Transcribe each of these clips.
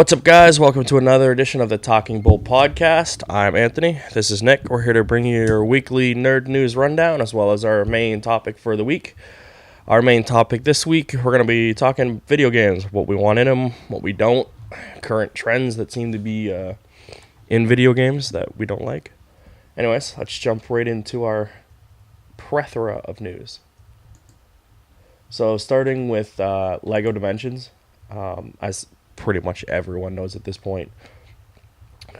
What's up, guys? Welcome to another edition of the Talking Bull podcast. I'm Anthony. This is Nick. We're here to bring you your weekly nerd news rundown as well as our main topic for the week. Our main topic this week, we're going to be talking video games, what we want in them, what we don't, current trends that seem to be in video games that we don't like. Anyways, let's jump right into our plethora of news. So starting with LEGO Dimensions, as pretty much everyone knows at this point.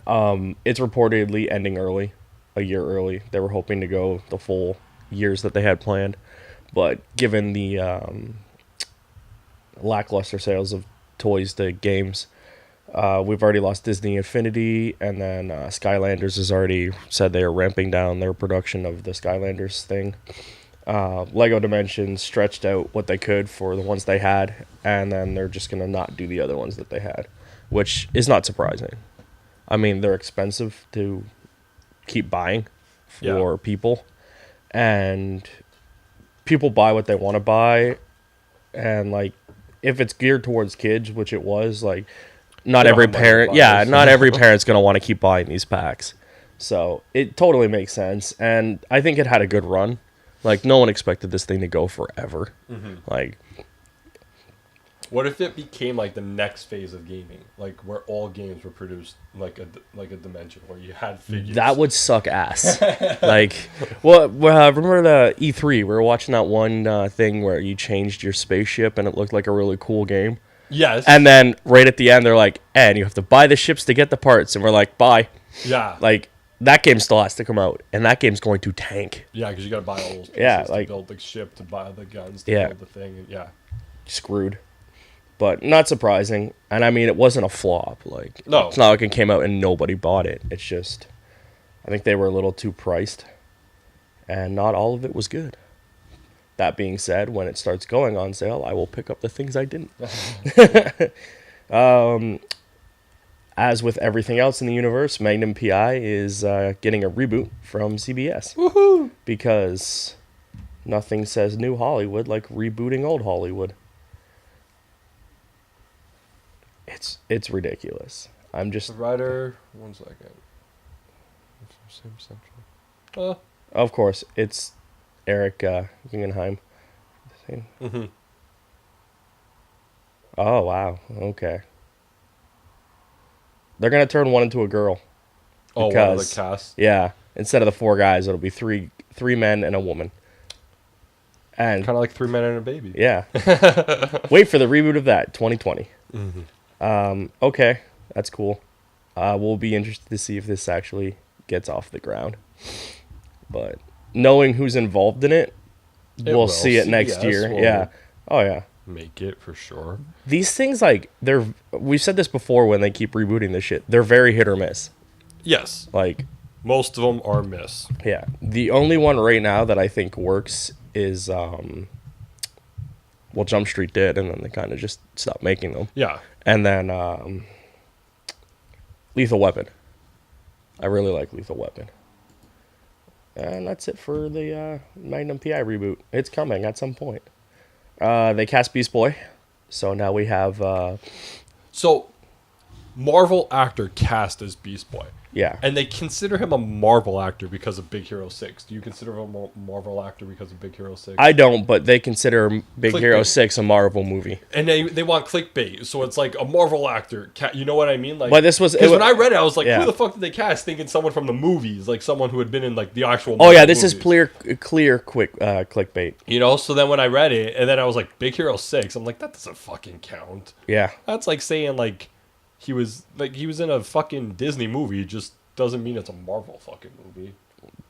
It's reportedly ending early, a year early. They were hoping to go the full years that they had planned, but given the lackluster sales of toys to games, we've already lost Disney Infinity, and then Skylanders has already said they are ramping down their production of the Skylanders thing. LEGO Dimensions stretched out what they could for the ones they had, and then they're just going to not do the other ones that they had, which is not surprising. I mean, they're expensive to keep buying for people, and people buy what they want to buy, and, like, if it's geared towards kids, which it was, like, not every parent, not every parent's going to want to keep buying these packs. So, it totally makes sense, and I think it had a good run. Like, no one expected this thing to go forever. Mm-hmm. Like, what if it became like the next phase of gaming, like where all games were produced like a dimension where you had figures? That would suck ass. Like, well, remember the E3? We were watching that one thing where you changed your spaceship and it looked like a really cool game. Yes. And then right at the end, they're like, "And you have to buy the ships to get the parts," and we're like, "Bye." Yeah. Like, that game still has to come out, and that game's going to tank. Yeah, because you got to buy all those pieces like, to build the ship, to buy the guns, to build the thing. And screwed. But not surprising. And I mean, it wasn't a flop. Like, no. It's not like it came out and nobody bought it. It's just, I think they were a little too priced, and not all of it was good. That being said, when it starts going on sale, I will pick up the things I didn't. As with everything else in the universe, Magnum P.I. is getting a reboot from CBS. Woohoo! Because nothing says new Hollywood like rebooting old Hollywood. It's ridiculous. I'm just... The writer... 1 second. Same Central. Of course, it's Eric Guggenheim. Mm-hmm. Oh, wow. Okay. They're going to turn one into a girl. Oh, wow, the cast? Yeah. Instead of the 4 guys, it'll be three men and a woman. And kind of like 3 men and a baby. Yeah. Wait for the reboot of that, 2020. Mm-hmm. Okay, that's cool. We'll be interested to see if this actually gets off the ground. But knowing who's involved in it, we'll see it next year. Yeah. Oh, yeah. Make it for sure. These things, like, we've said this before when they keep rebooting this shit, they're very hit or miss. Yes. Like, most of them are miss. Yeah. The only one right now that I think works is, Jump Street did, and then they kind of just stopped making them. Yeah. And then Lethal Weapon. I really like Lethal Weapon. And that's it for the Magnum P.I. reboot. It's coming at some point. They cast Beast Boy, so now we have... So, Marvel actor cast as Beast Boy. Yeah. And they consider him a Marvel actor because of Big Hero 6. Do you consider him a Marvel actor because of Big Hero 6? I don't, but they consider Big Hero 6 a Marvel movie. And they want clickbait, so it's like a Marvel actor. You know what I mean? Like, but this was... Because when I read it, I was like, who the fuck did they cast? Thinking someone from the movies, like someone who had been in like the actual Marvel movies. Is clear quick clickbait. You know, so then when I read it, and then I was like, Big Hero 6, I'm like, that doesn't fucking count. Yeah. That's like saying like... He was in a fucking Disney movie. Just doesn't mean it's a Marvel fucking movie.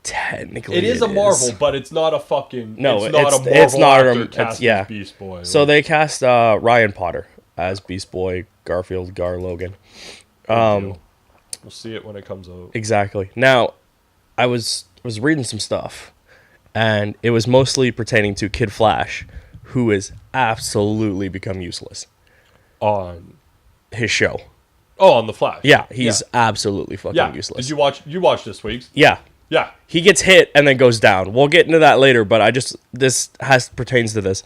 Technically, it is a Marvel, but it's not a fucking. No, it's not a Marvel it's not actor cast as Beast Boy. So they cast Ryan Potter as Beast Boy, Garfield, Logan. We'll see it when it comes out. Exactly. Now, I was reading some stuff, and it was mostly pertaining to Kid Flash, who has absolutely become useless on his show. Oh, on The Flash. Yeah, he's absolutely fucking useless. Did you watch this week's? Yeah. Yeah. He gets hit and then goes down. We'll get into that later, but this pertains to this.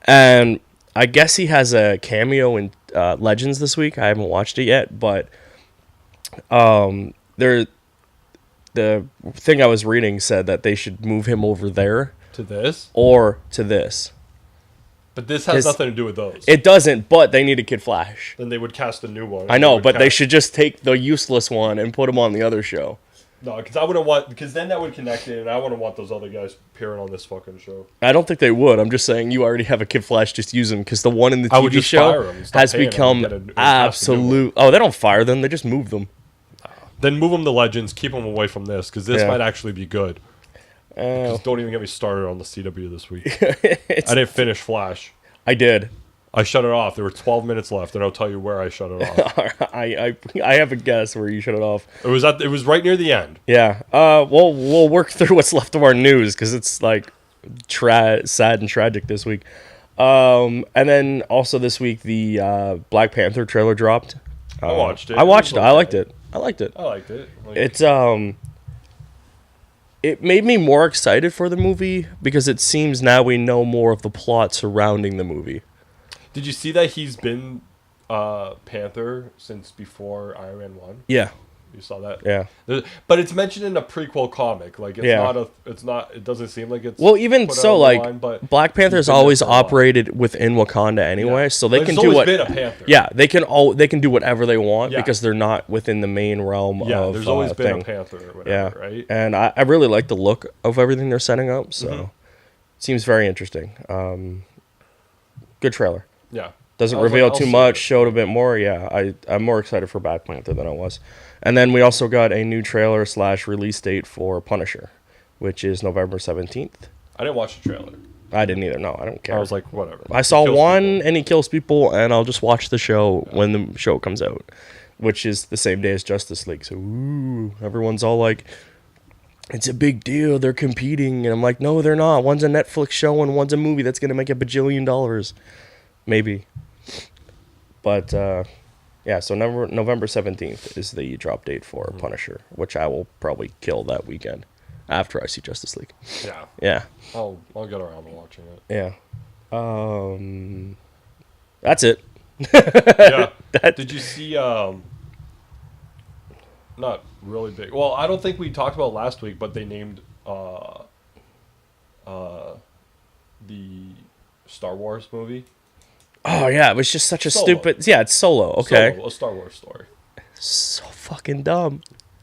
And I guess he has a cameo in Legends this week. I haven't watched it yet, but there the thing I was reading said that they should move him over there To this? or to this. But this has nothing to do with those. It doesn't, but they need a Kid Flash. Then they would cast a new one. I know, but they should just take the useless one and put him on the other show. No, because I wouldn't want... Because then that would connect it, and I wouldn't want those other guys appearing on this fucking show. I don't think they would. I'm just saying you already have a Kid Flash, just use him, because the one in the I would TV just show fire 'em, stop has paying 'em, become and get a cast a new absolute... Oh, they don't fire them, they just move them. Then move them to Legends, keep them away from this, because this might actually be good. Just don't even get me started on the CW this week. I didn't finish Flash. I did. I shut it off. There were 12 minutes left, and I'll tell you where I shut it off. I have a guess where you shut it off. It was right near the end. Yeah. We'll work through what's left of our news because it's like sad and tragic this week. And then also this week the Black Panther trailer dropped. I watched it. I watched it. I liked it. I liked it. It's it made me more excited for the movie because it seems now we know more of the plot surrounding the movie. Did you see that he's been Panther since before Iron Man 1? Yeah. You saw that? Yeah. But it's mentioned in a prequel comic. Like it doesn't seem like it's even so, like line, Black Panther's always operated within Wakanda anyway, so they can do what been a Panther. Yeah, they can do whatever they want because they're not within the main realm of there's always been thing. a Panther or whatever, right? And I really like the look of everything they're setting up, so it seems very interesting. Good trailer. Yeah. Doesn't reveal too much, showed a bit more. Yeah, I'm more excited for Black Panther than I was. And then we also got a new trailer / release date for Punisher, which is November 17th. I didn't watch the trailer. I didn't either. No, I don't care. I was like, whatever. I saw one, and he kills people, and I'll just watch the show when the show comes out, which is the same day as Justice League. So, everyone's all like, it's a big deal. They're competing. And I'm like, no, they're not. One's a Netflix show, and one's a movie that's going to make $1 bajillion. Maybe. But, yeah, so November 17th is the drop date for Punisher, which I will probably kill that weekend after I see Justice League. Yeah. Yeah. I'll get around to watching it. Yeah. That's it. Yeah. Did you see, not really big. Well, I don't think we talked about last week, but they named the Star Wars movie. Oh, yeah, it was just such a stupid... Yeah, it's Solo, okay. Solo, a Star Wars story. So fucking dumb.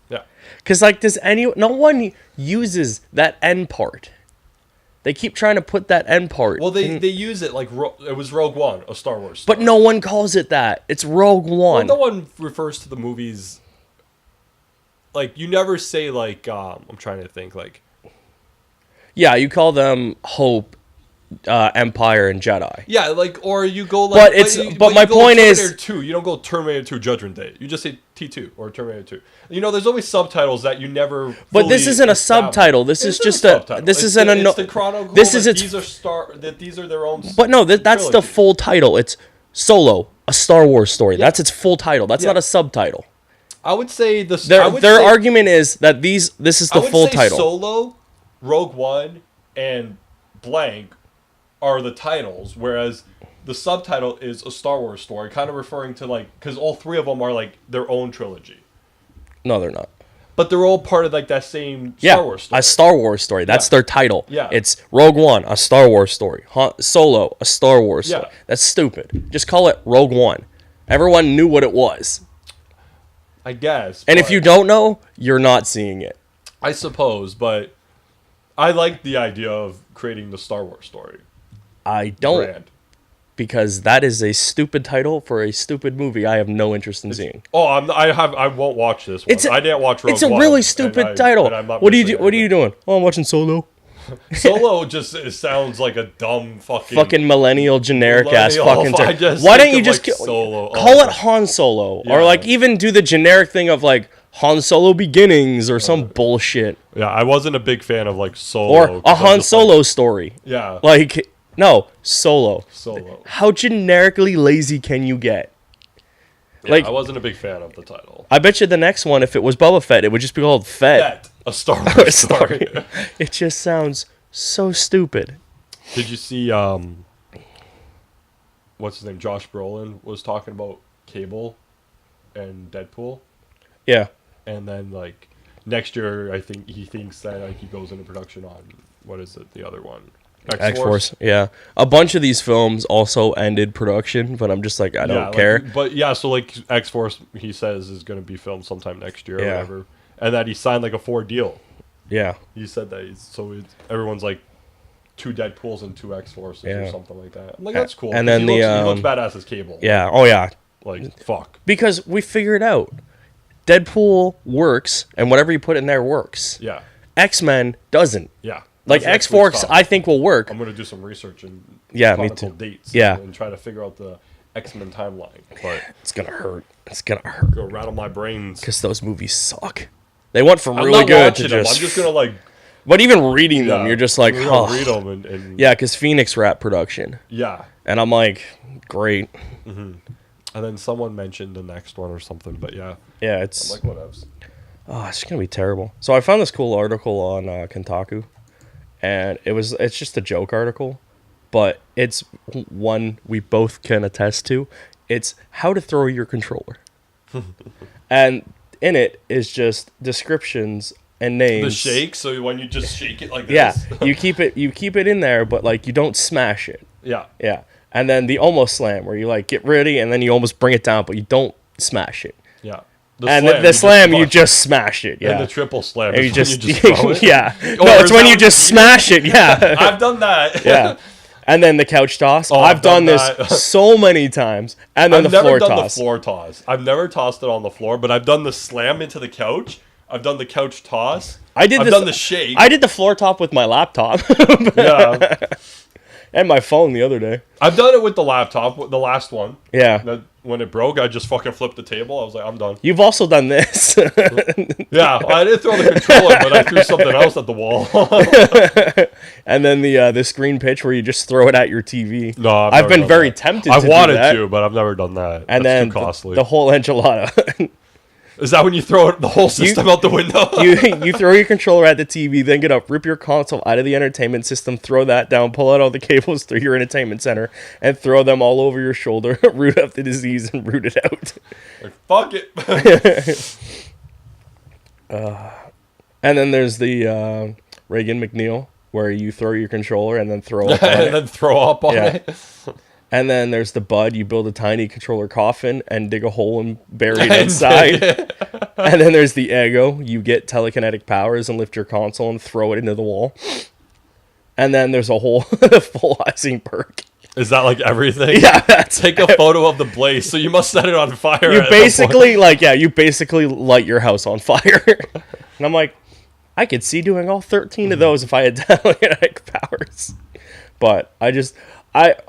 Yeah. Because, like, no one uses that end part. They keep trying to put that end part. Well, they use it like... it was Rogue One, a Star Wars story. But no one calls it that. It's Rogue One. Well, no one refers to the movies... Like, you never say, like... I'm trying to think, like... Yeah, you call them Hope... Empire and Jedi. Yeah, like, or you go like... But my point is... Terminator 2, you don't go Terminator 2 Judgment Day. You just say T2 or Terminator 2. You know, there's always subtitles that you never... But this isn't a subtitle. This is just a... This isn't a... It's the chronicle. This is its... These are their own... But no, that's the full title. It's Solo, a Star Wars story. Yeah. That's its full title. That's not a subtitle. I would say... Their argument is that this is the full title. Solo, Rogue One, and blank... are the titles, whereas the subtitle is a Star Wars story, kind of referring to, like, because all three of them are like their own trilogy. No, they're not. But they're all part of like that same Star Wars story. A Star Wars story. That's their title. Yeah. It's Rogue One, a Star Wars story. Solo, a Star Wars story. That's stupid. Just call it Rogue One. Everyone knew what it was. I guess. And if you don't know, you're not seeing it. I suppose, but I like the idea of creating the Star Wars story. I don't, because that is a stupid title for a stupid movie I have no interest in seeing. Oh, I won't watch this one. I didn't watch Rogue One. It's a really stupid title. What are you doing? Oh, I'm watching Solo. Solo just sounds like a dumb fucking millennial generic ass fucking title. Why don't you just Solo? Call it Han Solo, or like even do the generic thing of like Han Solo Beginnings or some bullshit. Yeah, I wasn't a big fan of like Solo or a Han Solo story. Yeah, like. No, Solo. Solo. How generically lazy can you get? Yeah, like, I wasn't a big fan of the title. I bet you the next one, if it was Boba Fett, it would just be called Fett. A Star Wars story. It just sounds so stupid. Did you see what's his name, Josh Brolin was talking about Cable and Deadpool, Yeah. and then like next year I think he thinks that like he goes into production on what is it, the other one, X-Force. Yeah. A bunch of these films also ended production, but I'm just like, I don't care. But yeah, so like X Force, he says is going to be filmed sometime next year or whatever, and that he signed like a 4 deal. Yeah. He said that everyone's like 2 Deadpools and 2 X Forces or something like that. I'm like, that's cool. And then he looks badass as Cable. Yeah. Oh yeah. Like fuck. Because we figured out Deadpool works, and whatever you put in there works. Yeah. X-Men doesn't. Yeah. Like X-Force, I think will work. I'm gonna do some research and me too. dates. Yeah. And try to figure out the X-Men timeline. But it's gonna hurt. It's gonna hurt. Go rattle my brains because those movies suck. They went from I'm really not good to watching them. just. I'm just gonna like. But even reading them, you're just like, oh. Read them and yeah, because Phoenix wrapped production. Yeah. And I'm like, great. Mm-hmm. And then someone mentioned the next one or something, but yeah. Yeah, it's. I'm like, whatevs. Oh, it's gonna be terrible. So I found this cool article on Kotaku, and it's just a joke article, but it's one we both can attest to. It's how to throw your controller, and in it is just descriptions and names. The shake, so when you just shake it like this. Yeah, you keep it in there, but like you don't smash it. Yeah. Yeah. And then the almost slam, where you like get ready and then you almost bring it down, but you don't smash it. Yeah. The slam, you just smash it. Yeah. And the triple slam, and you just throw it. Yeah. No, it's when you just smash it. Yeah. I've done that. Yeah. And then the couch toss. Oh, I've done this so many times. And then I've the floor never done toss. the floor toss. I've never tossed it on the floor, but I've done the slam into the couch. I've done the couch toss. I've done the shake. I did the floor top with my laptop. Yeah. And my phone the other day. I've done it with the laptop, the last one. Yeah. When it broke, I just fucking flipped the table. I was like, I'm done. You've also done this. Yeah, I didn't throw the controller, but I threw something else at the wall. And then the screen pitch where you just throw it at your TV. No, I've been very tempted I to wanted do that. to, but I've never done that. And That's then too costly. the whole enchilada. Is that when you throw the whole system out the window? you throw your controller at the TV, then get up, rip your console out of the entertainment system, throw that down, pull out all the cables through your entertainment center, and throw them all over your shoulder, root up the disease, and root it out. Like, fuck it. And then there's the Reagan McNeil, where you throw your controller and then throw up on it. And then throw up on it. And then there's the Bud. You build a tiny controller coffin and dig a hole and bury it inside. And then there's the Ego. You get telekinetic powers and lift your console and throw it into the wall. And then there's a whole full icing perk. Is that like everything? Yeah, that's take a photo of the blaze. So you must set it on fire. You basically you basically light your house on fire. And I'm like, I could see doing all 13 of those if I had telekinetic powers. But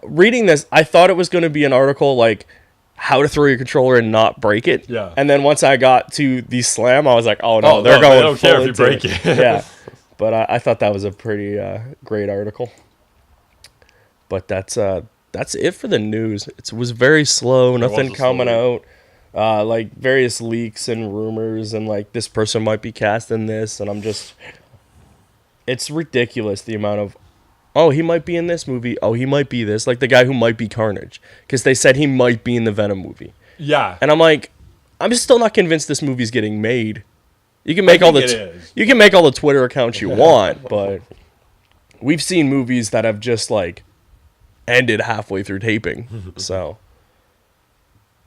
reading this, I thought it was going to be an article like how to throw your controller and not break it. Yeah. And then once I got to the slam, I was like, oh no, they're going. They don't care if you break it. Yeah. But I thought that was a pretty great article. But that's it for the news. It was very slow. Nothing coming out. Like various leaks and rumors and like this person might be cast in this, and I'm just. It's ridiculous the amount of. Oh, he might be in this movie. Oh, he might be this. Like the guy who might be Carnage. Because they said he might be in the Venom movie. Yeah. And I'm like, I'm still not convinced this movie's getting made. You can make all the Twitter accounts you want, but we've seen movies that have just like ended halfway through taping. So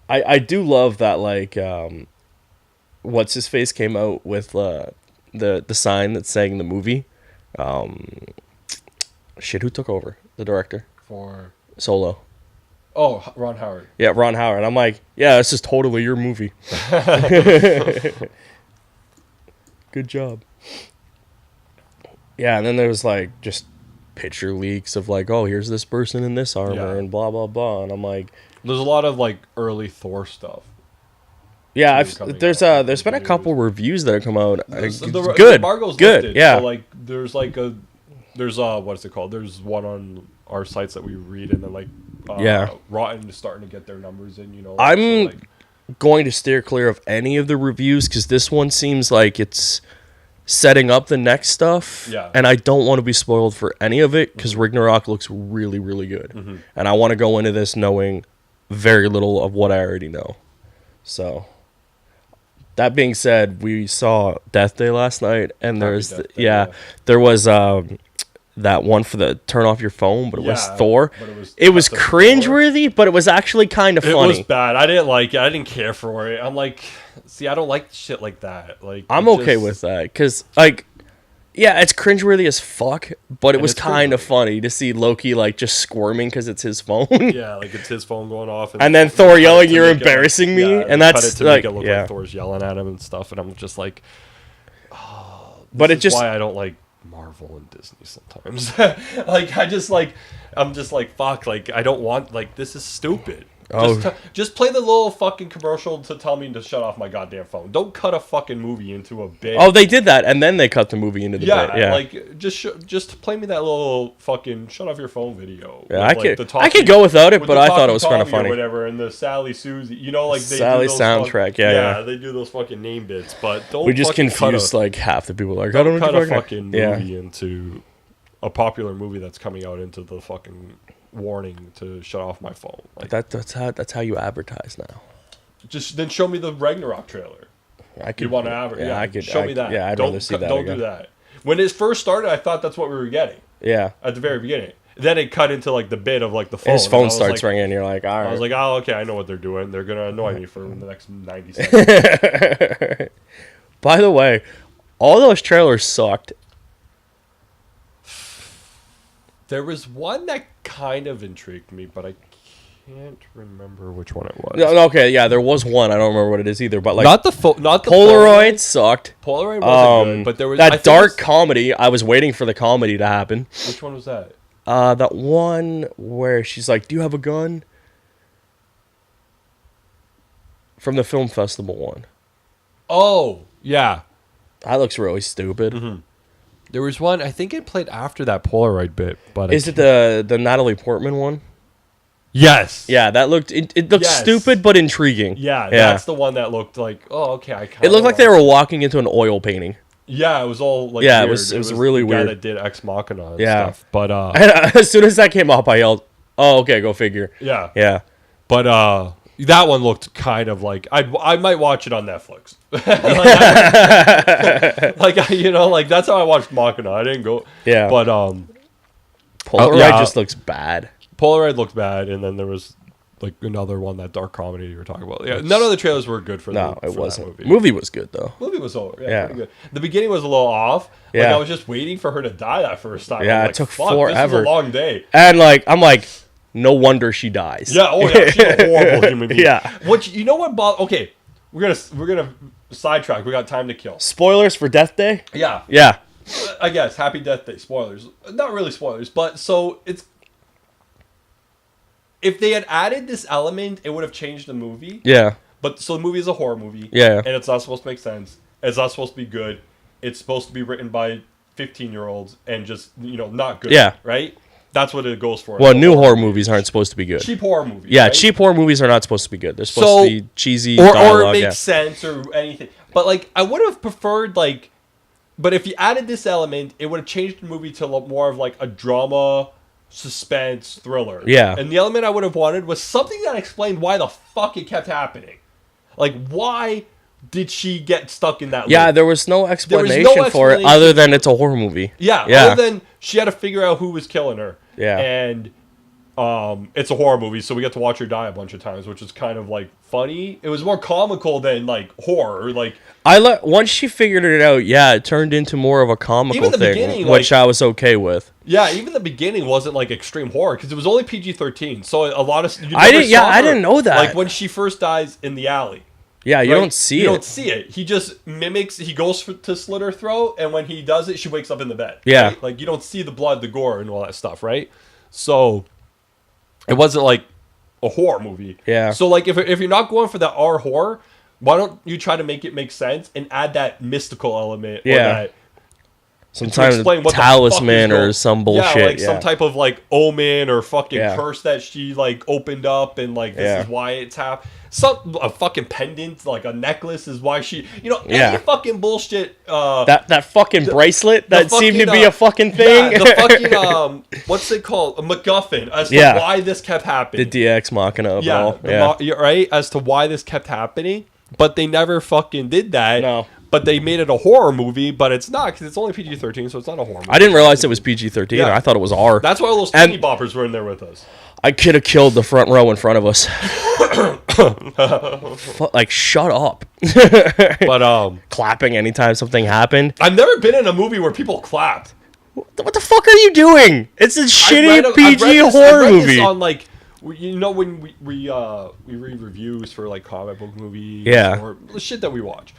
I do love that like what's his face came out with the sign that's saying the movie. Who took over? The director? For Solo. Oh, Ron Howard. Yeah, Ron Howard. I'm like, yeah, this is totally your movie. Good job. Yeah, and then there was like just picture leaks of like, oh, here's this person in this armor and blah, blah, blah. And I'm like... There's a lot of like early Thor stuff. Yeah, there's been a couple reviews that have come out. Good. The embargo's good. Lifted, yeah. So like there's what is it called? There's one on our sites that we read, and then like Rotten is starting to get their numbers in. You know, I'm going to steer clear of any of the reviews because this one seems like it's setting up the next stuff. Yeah. And I don't want to be spoiled for any of it because Ragnarok looks really, really good. And I want to go into this knowing very little of what I already know. So, that being said, we saw Death Day last night, and there was that one for the turn off your phone, but it was Thor. It was cringeworthy, but it was actually kind of funny. It was bad. I didn't like it. I didn't care for it. I'm like, see, I don't like shit like that. Like, I'm okay with that because, like, yeah, it's cringeworthy as fuck, but it was kind of funny to see Loki like just squirming because it's his phone. Yeah, like it's his phone going off, and then Thor yelling, "You're embarrassing me," and that's like, make it look like Thor's yelling at him and stuff, and I'm just like, oh, but it's just why I don't like Marvel and Disney sometimes. Like I'm just like fuck, like I don't want, like, this is stupid. Just play the little fucking commercial to tell me to shut off my goddamn phone. Don't cut a fucking movie into a bit. Oh, they did that, and then they cut the movie into the bit. Yeah, like just play me that little fucking shut off your phone video. Yeah, I could go without it, but I thought it was kind of funny. Or whatever, and the Sally Susie, you know, like they Sally do those soundtrack. Yeah, they do those fucking name bits, but don't. We just confused like half the people. Like, don't cut a fucking movie into a popular movie that's coming out into the fucking warning to shut off my phone. Like, that's how you advertise now. Just then show me the Ragnarok trailer. You want to advertise? Show me that. Yeah, I'd rather see that. Don't do that. When it first started, I thought that's what we were getting. Yeah. At the very beginning. Then it cut into like the bit of like the phone. His phone starts ringing, and you're like, all right. I was like, oh, okay, I know what they're doing. They're gonna annoy me for the next 90 seconds. By the way, all those trailers sucked. There was one that kind of intrigued me, but I can't remember which one it was. No, okay, yeah, there was one. I don't remember what it is either, but like not the Polaroid sucked. Polaroid wasn't good, but there was that dark comedy. I was waiting for the comedy to happen. Which one was that? That one where she's like, "Do you have a gun?" From the film festival one. Oh, yeah. That looks really stupid. Mm-hmm. There was one, I think it played after that Polaroid bit, but is it the Natalie Portman one? Yes. Yeah, that looked it looked stupid but intriguing. Yeah, that's the one that looked like, oh, okay, it looked like they were walking into an oil painting. Yeah, it was all like weird. It was really weird. The guy that did Ex Machina and stuff. But and, as soon as that came up, I yelled, "Oh, okay, go figure." Yeah. Yeah. But that one looked kind of like I might watch it on Netflix. like that's how I watched Machina. I didn't go. Yeah. But Polaroid just looks bad. Polaroid looked bad, and then there was like another one, that dark comedy you were talking about. Yeah, none of the trailers were good for it wasn't. That movie. Movie was good though. Movie was over. Yeah, pretty good. The beginning was a little off. Yeah. Like, I was just waiting for her to die that first time. Yeah, like, it took forever. This is a long day. And like I'm like, no wonder she dies. Yeah. Oh yeah. She's a horrible human being. Yeah. Which, you know what? Okay, we're gonna sidetrack. We got time to kill. Spoilers for Death Day. Yeah. Yeah. I guess Happy Death Day. Spoilers. Not really spoilers, but so it's. If they had added this element, it would have changed the movie. Yeah. But so the movie is a horror movie. Yeah. And it's not supposed to make sense. It's not supposed to be good. It's supposed to be written by 15-year-olds and just, not good. Yeah. Right? That's what it goes for. Well, new horror movies aren't supposed to be good. Cheap horror movies. Yeah, right? cheap horror movies are not supposed to be good. They're supposed to be cheesy or dialogue. Or it makes sense or anything. But, like, I would have preferred, like... But if you added this element, it would have changed the movie to more of, like, a drama... suspense thriller. Yeah. And the element I would have wanted was something that explained why the fuck it kept happening. Like, why did she get stuck in that loop? Yeah, there was no explanation for it other than it's a horror movie. Yeah. Other than she had to figure out who was killing her. Yeah. And it's a horror movie, so we get to watch her die a bunch of times, which is kind of like funny. It was more comical than like horror. Like once she figured it out, it turned into more of a comical thing, which I was okay with. Yeah, even the beginning wasn't like extreme horror because it was only PG-13. So a lot of I didn't know that. Like when she first dies in the alley. Yeah, you don't see it. You don't see it. He just mimics. He goes to slit her throat, and when he does it, she wakes up in the bed. Yeah, right? Like you don't see the blood, the gore, and all that stuff, right? So it wasn't like a horror movie. Yeah. So like if you're not going for that R horror, why don't you try to make it make sense and add that mystical element? Yeah. Or that some to type explain of what the fuck talisman is or some bullshit. Yeah, like some type of like omen or fucking Yeah. curse that she like opened up, and like this Yeah. is why it's happened. A fucking pendant, like a necklace, is why she. Yeah. Any fucking bullshit. That fucking bracelet the that seemed to fucking, be a fucking thing. Yeah, the fucking what's it called? A MacGuffin as to Yeah. why this kept happening. The DX Machina of it Yeah, all. you're right, as to why this kept happening, but they never fucking did that. No. But they made it a horror movie, but it's not, because it's only PG-13, so it's not a horror movie. I didn't realize it was PG-13. Yeah. I thought it was R. That's why all those And- teeny boppers were in there with us. I could have killed the front row in front of us. Like, shut up. But Clapping anytime something happened. I've never been in a movie where people clapped. What the fuck are you doing? It's a shitty PG horror movie. This on like, when we read reviews for like comic book movies, Yeah. or the shit that we watch,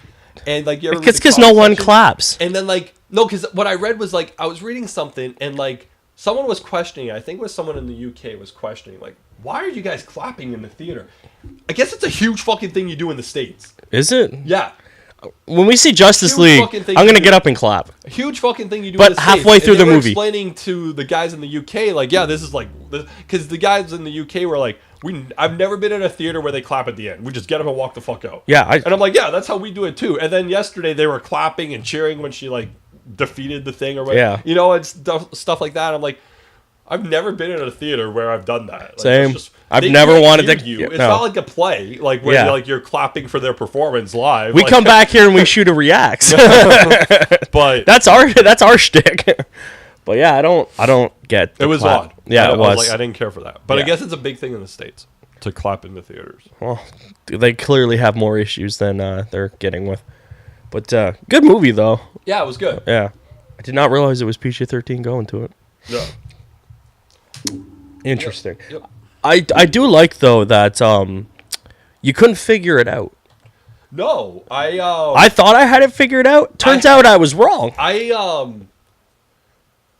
and like It's because no one claps. And then like no, because what I read was like I was reading something and like someone was questioning. I think it was someone in the UK was questioning like, why are you guys clapping in the theater? I guess it's a huge fucking thing you do in the States. Is it? Yeah. When we see Justice Huge League, fucking thing I'm going to to get do. up and clap. A huge fucking thing you do But in the States. halfway through And they the were movie. explaining to the guys in the UK, like, yeah, this is like, because the guys in the UK were like, I've never been in a theater where they clap at the end. We just get up and walk the fuck out. Yeah. And I'm like, yeah, that's how we do it too. And then yesterday they were clapping and cheering when she like defeated the thing or whatever. Yeah. And stuff like that. I'm like, I've never been in a theater where I've done that. Like, Same. it's I've they never can't wanted hear to- you. yeah, It's no. not like a play, like where Yeah. you're clapping for their performance live. We Like, come back here and we shoot a reacts. but That's our shtick. But yeah, I don't get the it was clap. odd. Yeah, I it was. like, I didn't care for that. But I Yeah. guess it's a big thing in the States to clap in the theaters. Well, they clearly have more issues than they're getting with. But good movie though. Yeah, it was good. Yeah, I did not realize it was PG-13 going to it. No. Interesting. Yep. I do like though that you couldn't figure it out. No, I thought I had it figured out. Turns out I was wrong.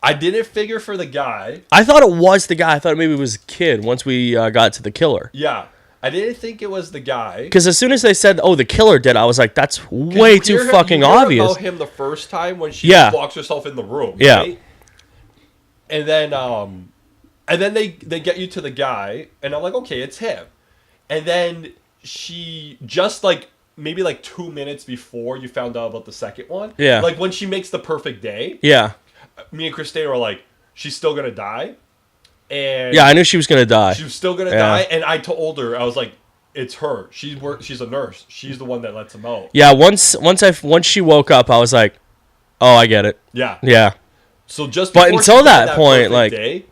I didn't figure for the guy. I thought it was the guy. I thought maybe it was a kid once we got to the killer. Yeah. I didn't think it was the guy. Because as soon as they said, "Oh, the killer did," I was like, "That's way too fucking obvious." About him the first time when she Yeah. locks herself in the room. Yeah. Right? And then they get you to the guy, and I'm like, okay, it's him. And then she just like maybe like 2 minutes before you found out about the second one. Yeah. Like when she makes the perfect day. Yeah. Me and Christina were like, she's still gonna die. And Yeah, I knew she was gonna die. she was still gonna Yeah. die, and I told her, I was like, it's her. She's a nurse. She's the one that lets him out. Yeah, once she woke up, I was like, "Oh, I get it." Yeah. Yeah. So just But before until she made that point, perfect like- day,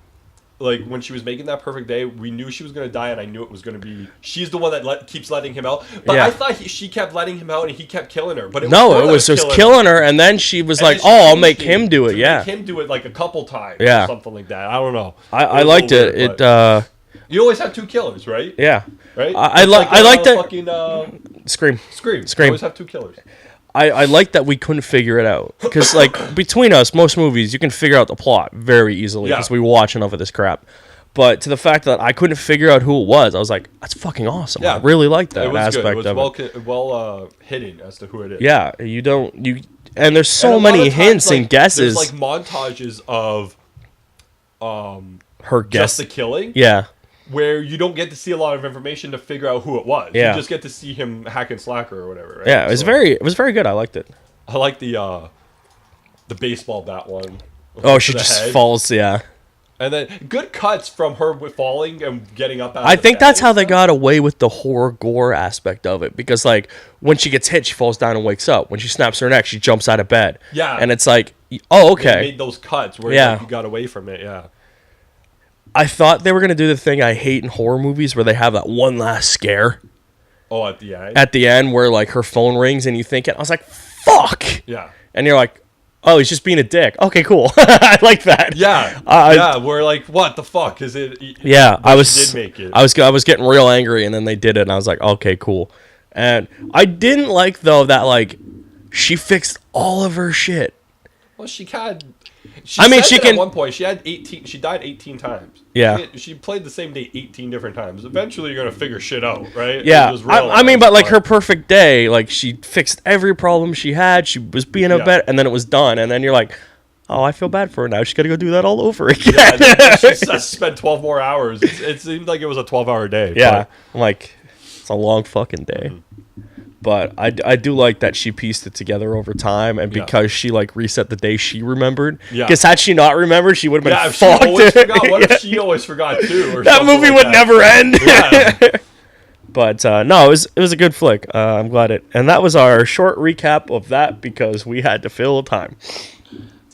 like when she was making that perfect day, we knew she was gonna die, and I knew it was gonna be. She's the one that keeps letting him out. But Yeah. I thought she kept letting him out, and he kept killing her. But No, her it that was just killing killing her, and then she was And like, then she "Oh, I'll changed make him do it." to Yeah. make him do it like a couple times. Yeah. Or something like that. I don't know. I was a liked little it. weird, It but you always have two killers, right? yeah. Right. I It's like that- fucking Scream. Scream. Scream. You always have two killers. I like that we couldn't figure it out because like between us, most movies you can figure out the plot very easily Yeah. because we watch enough of this crap. But to the fact that I couldn't figure out who it was, I was like, "That's fucking awesome." Yeah. I really like that It was aspect good. It was of it. well hidden as to who it is. Yeah, and there's And so a lot many of times, hints and like, guesses. There's like montages of Her guess. just the killing, Yeah. where you don't get to see a lot of information to figure out who it was. Yeah. You just get to see him hack and slacker or whatever. Right? Yeah, it was So, very good. I liked it. I like the baseball bat one. Oh, to she the just head. falls. Yeah. And then good cuts from her with falling and getting up. Out I of the think bed that's how and they stuff. got away with the horror gore aspect of it because like when she gets hit, she falls down and wakes up. When she snaps her neck, she jumps out of bed. Yeah. And it's like, oh, They okay. made those cuts where Yeah. like, you got away from it. Yeah. I thought they were gonna do the thing I hate in horror movies where they have that one last scare Oh, at the end. at the end where like her phone rings and you think it. I was like, fuck. Yeah. And you're like, oh, he's just being a dick. Okay, cool. I like that. Yeah. I- yeah. We're like, what the fuck is it? Yeah, But I she was. did make it. I was getting real angry, and then they did it, and I was like, okay, cool. And I didn't like though that like she fixed all of her shit. Well, she had. I mean, said she that can- At one point, she had 18. She died 18 times. Yeah. She played the same day 18 different times. Eventually, you're gonna figure shit out, right? Yeah, It was I mean, realized, but like her perfect day, like she fixed every problem she had. She was being a Yeah. bet, and then it was done. And then you're like, oh, I feel bad for her now. She's got to go do that all over again. Yeah, she spent 12 more hours. It seemed like it was a 12-hour day. Yeah, I'm like, it's a long fucking day. But I do like that she pieced it together over time, and because she like reset the day she remembered. Yeah. Because had she not remembered, she would have been if she fucked. always forgot. What if she always forgot too? Or that movie like would that? never end. Yeah. But no, it was a good flick. I'm glad it. And that was our short recap of that because we had to fill time.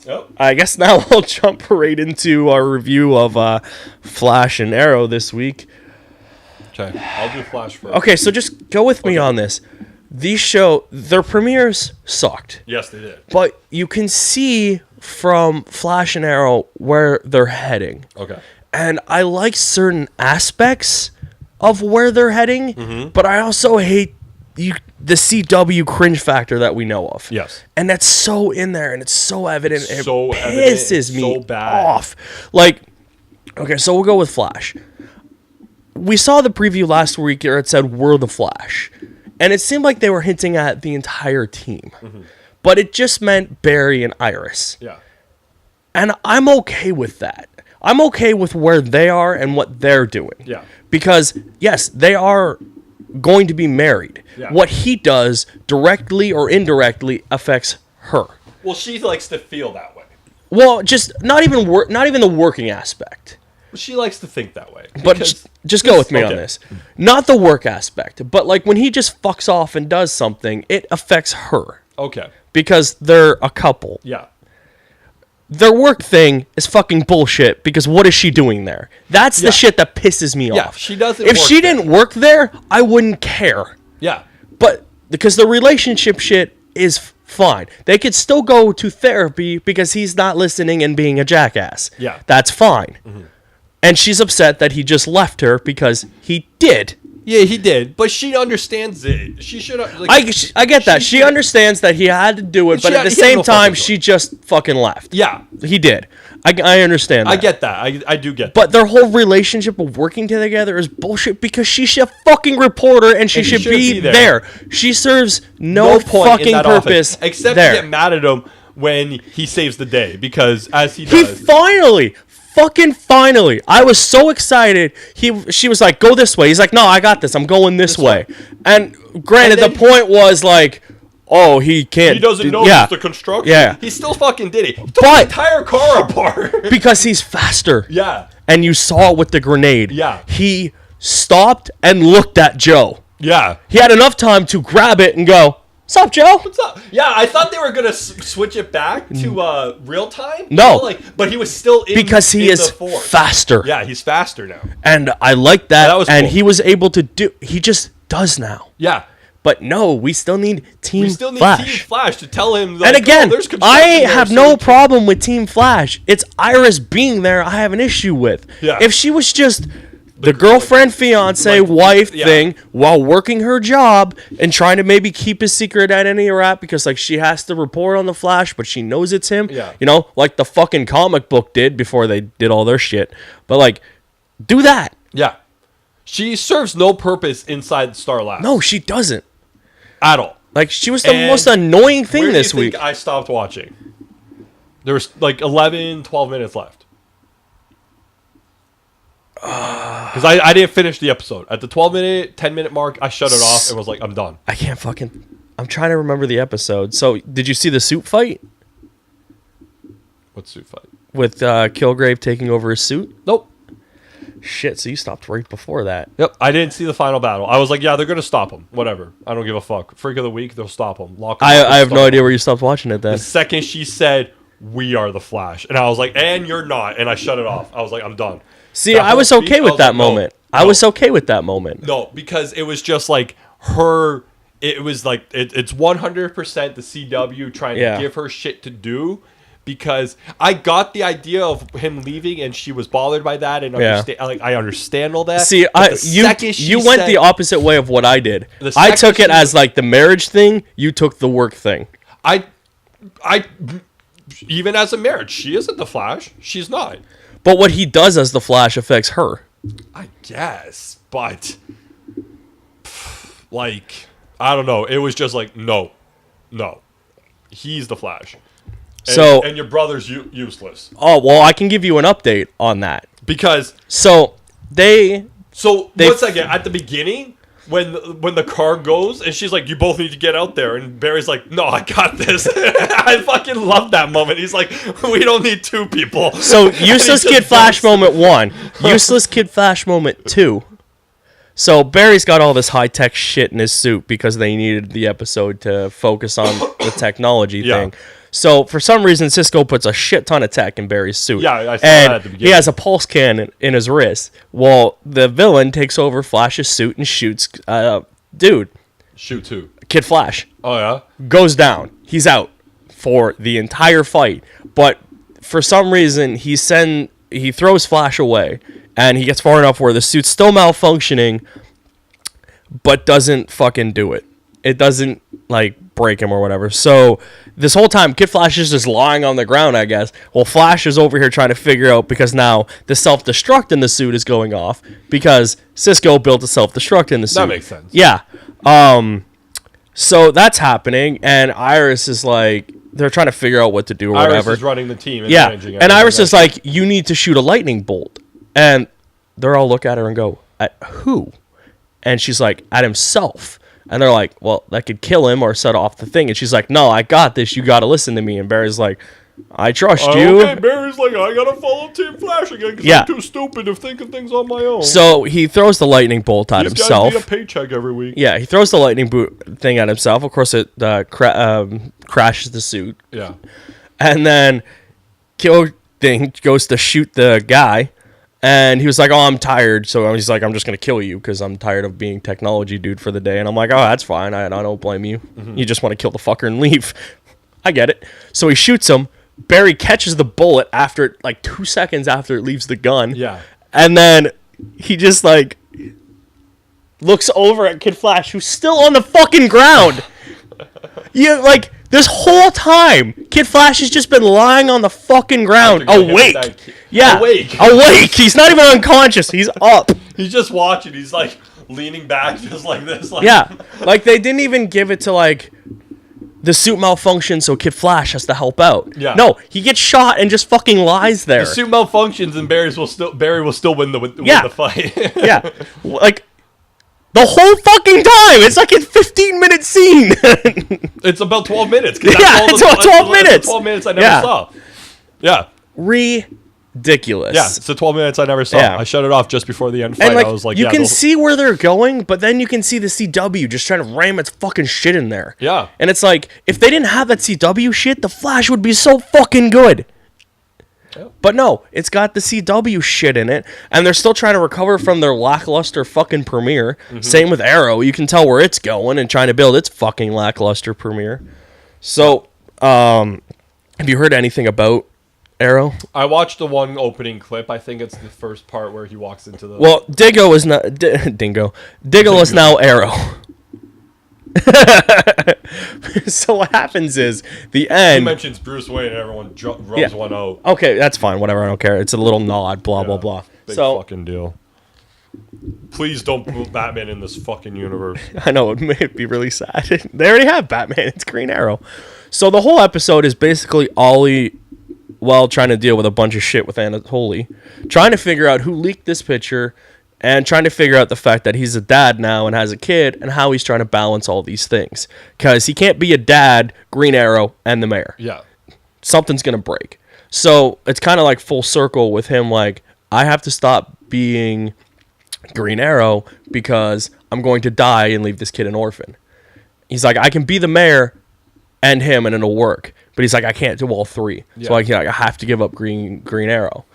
Yep. I guess now we'll jump right into our review of Flash and Arrow this week. Okay, I'll do Flash first. Okay, so just go with me on this. These their premieres sucked. Yes, they did. But you can see from Flash and Arrow where they're heading. Okay. And I like certain aspects of where they're heading, but I also hate the CW cringe factor that we know of. Yes. And that's so in there, and it's so evident. So it pisses me so bad. off. Like, okay, so we'll go with Flash. We saw the preview last week where it said, "We're the Flash." And it seemed like they were hinting at the entire team. But it just meant Barry and Iris. Yeah. And I'm okay with that. I'm okay with where they are and what they're doing. Yeah. Because, yes, they are going to be married. Yeah. What he does directly or indirectly affects her. Well, she likes to feel that way. Well, just not even the working aspect. She likes to think that way. But just go with me on this. Not the work aspect, but like when he just fucks off and does something, it affects her. Okay. Because they're a couple. Yeah. Their work thing is fucking bullshit because what is she doing there? That's the shit that pisses me off. She doesn't If work she there. didn't work there, I wouldn't care. Yeah. But because the relationship shit is fine. They could still go to therapy because he's not listening and being a jackass. Yeah. That's fine. And she's upset that he just left her because he did. Yeah, he did. But she understands it. She should have... Like, I get that. She understands that he had to do it, but at the same time, she just fucking left. Yeah. He did. I understand that. I get that. I do get that. But their whole relationship of working together is bullshit because she's a fucking reporter and she should be there. She serves no point fucking in that purpose office, except there. to get mad at him when he saves the day. Because as he does... Fucking finally. I was so excited. She was like, go this way. He's like, no, I got this. I'm going this way. And granted, the point was like, oh, he can't. He doesn't know it's the construction. Yeah. He still fucking did it. He took the entire car apart. Because he's faster. Yeah. And you saw it with the grenade. Yeah. He stopped and looked at Joe. Yeah. He had enough time to grab it and go, what's up, Joe? What's up? Yeah, I thought they were gonna switch it back to real time. No, but he was still in because he is faster. Yeah, he's faster now, and I like that. That was and cool. he was able to do. He just does now. Yeah, but no, we still need Team Flash. Team Flash to tell him. Like, and again, there's I have no problem with Team Flash. It's Iris being there. I have an issue with. Yeah. If she was just the girlfriend, fiance, wife thing while working her job and trying to maybe keep his secret identity wrap because like she has to report on the Flash, but she knows it's him. Yeah. You know, like the fucking comic book did before they did all their shit. But like, do that. Yeah. She serves no purpose inside Star Labs. No, she doesn't. At all. Like she was the most annoying thing this week. I stopped watching. There was like 11, 12 minutes left. Because I didn't finish the episode. At the 12-minute, 10-minute mark, I shut it off and was like, I'm done. I can't fucking... I'm trying to remember the episode. So, did you see the suit fight? What suit fight? With Kilgrave taking over his suit? Nope. Shit, so you stopped right before that. Yep, I didn't see the final battle. I was like, yeah, they're going to stop him. Whatever. I don't give a fuck. Freak of the week, they'll stop him. Lock him up, I have no idea where you stopped watching it then. The second she said, we are the Flash. And I was like, and you're not. And I shut it off. I was like, I'm done. See, I was okay with that moment. I was okay with that moment. No, because it was just like her... It was like, it's 100% the CW trying to give her shit to do. Because I got the idea of him leaving, and she was bothered by that, and I understand all that. See, you went the opposite way of what I did. I took it as like the marriage thing. You took the work thing. I even as a marriage, she isn't the Flash. She's not. But what he does as the Flash affects her. I guess, but like I don't know. It was just like no, he's the Flash. So and your brother's useless. Oh, well, I can give you an update on that. Because So they 1 second, at the beginning, when the car goes and she's like, you both need to get out there, and Barry's like, no, I got this. I fucking love that moment. He's like, we don't need two people. So useless kid flash moment 1, useless kid flash moment 2. So Barry's got all this high tech shit in his suit because they needed the episode to focus on the technology thing. So for some reason, Cisco puts a shit ton of tech in Barry's suit. Yeah, I saw that at the beginning. He has a pulse cannon in his wrist. Well, the villain takes over Flash's suit and shoots. Dude, Shoot who? Kid Flash Oh yeah. goes down. He's out for the entire fight. But for some reason, he throws Flash away, and he gets far enough where the suit's still malfunctioning, but doesn't fucking do it. It doesn't like break him or whatever. So this whole time, Kid Flash is just lying on the ground, I guess. Well, Flash is over here trying to figure out, because now the self-destruct in the suit is going off because Cisco built a self-destruct in the suit. That makes sense. Yeah. So that's happening, and Iris is like, they're trying to figure out what to do or whatever. Iris is running the team. And Yeah, managing and Iris everything. is like, you need to shoot a lightning bolt. And they're all look at her and go, at who? And she's like, at himself. And they're like, well, that could kill him or set off the thing. And she's like, no, I got this. You got to listen to me. And Barry's like, I trust you. Okay, Barry's like, I gotta follow Team Flash again because Yeah. I'm too stupid to think of things on my own. So he throws the lightning bolt at He's himself. gotta get a paycheck every week. Yeah, he throws the lightning boot thing at himself. Of course, it crashes the suit. Yeah. And then Kill Thing goes to shoot the guy. And he was like, oh, I'm tired. So he's like, I'm just going to kill you because I'm tired of being technology dude for the day. And I'm like, oh, that's fine. I don't blame you. You just want to kill the fucker and leave. I get it. So he shoots him. Barry catches the bullet after, like, 2 seconds after it leaves the gun. Yeah. And then he just, like, looks over at Kid Flash, who's still on the fucking ground. Like, this whole time, Kid Flash has just been lying on the fucking ground, awake. Yeah, awake. He's not even unconscious. He's up. He's just watching. He's like leaning back, just like this. Like, Yeah, like they didn't even give it to like the suit malfunctions, so Kid Flash has to help out. Yeah. No, he gets shot and just fucking lies there. The suit malfunctions and Barry will still win the fight. Yeah, like the whole fucking time. It's like a 15-minute scene. It's about 12 minutes. Yeah, it's about 12 minutes. 12 minutes I never saw. Yeah. Ridiculous. Yeah, it's the 12 minutes I never saw. Yeah. I shut it off just before the end fight. And like, I was like, you yeah, can see where they're going, but then you can see the CW just trying to ram its fucking shit in there. Yeah. And it's like, if they didn't have that CW shit, the Flash would be so fucking good. Yep. But no, it's got the CW shit in it, and they're still trying to recover from their lackluster fucking premiere. Same with Arrow. You can tell where it's going and trying to build its fucking lackluster premiere. So, have you heard anything about Arrow? I watched the one opening clip. I think it's the first part where he walks into the... Well, Diggle is not... Diggle is now Arrow. So what happens is, the He end... mentions Bruce Wayne and everyone rubs one out. Okay, that's fine. Whatever, I don't care. It's a little nod, blah, blah, blah. Big So, fucking deal. Please don't put Batman in this fucking universe. I know, it may be really sad. They already have Batman. It's Green Arrow. So the whole episode is basically Ollie, well, trying to deal with a bunch of shit with Anatoly, trying to figure out who leaked this picture, and trying to figure out the fact that he's a dad now and has a kid, and how he's trying to balance all these things. Because he can't be a dad, Green Arrow, and the mayor. Yeah. Something's going to break. So it's kind of like full circle with him, like, I have to stop being Green Arrow because I'm going to die and leave this kid an orphan. He's like, I can be the mayor and him and it'll work. But he's like, I can't do all three. Yeah. So I have to give up Green Arrow.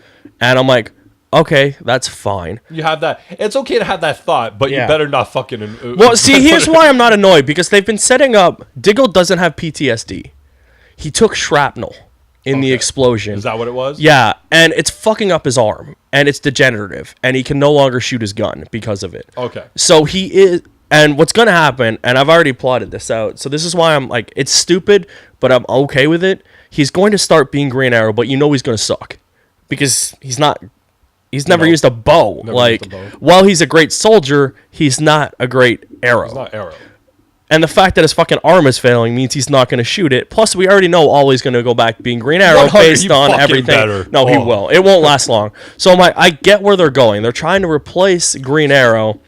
And I'm like, okay, that's fine. You have that. It's okay to have that thought, but Yeah. you better not fucking... Well, see, here's why I'm not annoyed. Because they've been setting up... Diggle doesn't have PTSD. He took shrapnel in the explosion. Is that what it was? Yeah, and it's fucking up his arm, and it's degenerative, and he can no longer shoot his gun because of it. Okay. So he is, and what's going to happen, and I've already plotted this out, so this is why I'm like, it's stupid, but I'm okay with it. He's going to start being Green Arrow, but you know he's going to suck. Because he's never used a bow. Never Like, used a bow. while he's a great soldier, he's not a great arrow. It's not Arrow. And the fact that his fucking arm is failing means he's not going to shoot it. Plus, we already know Ollie's going to go back being Green Arrow based on everything. Better. No, he will. It won't last long. So I'm like, I get where they're going. They're trying to replace Green Arrow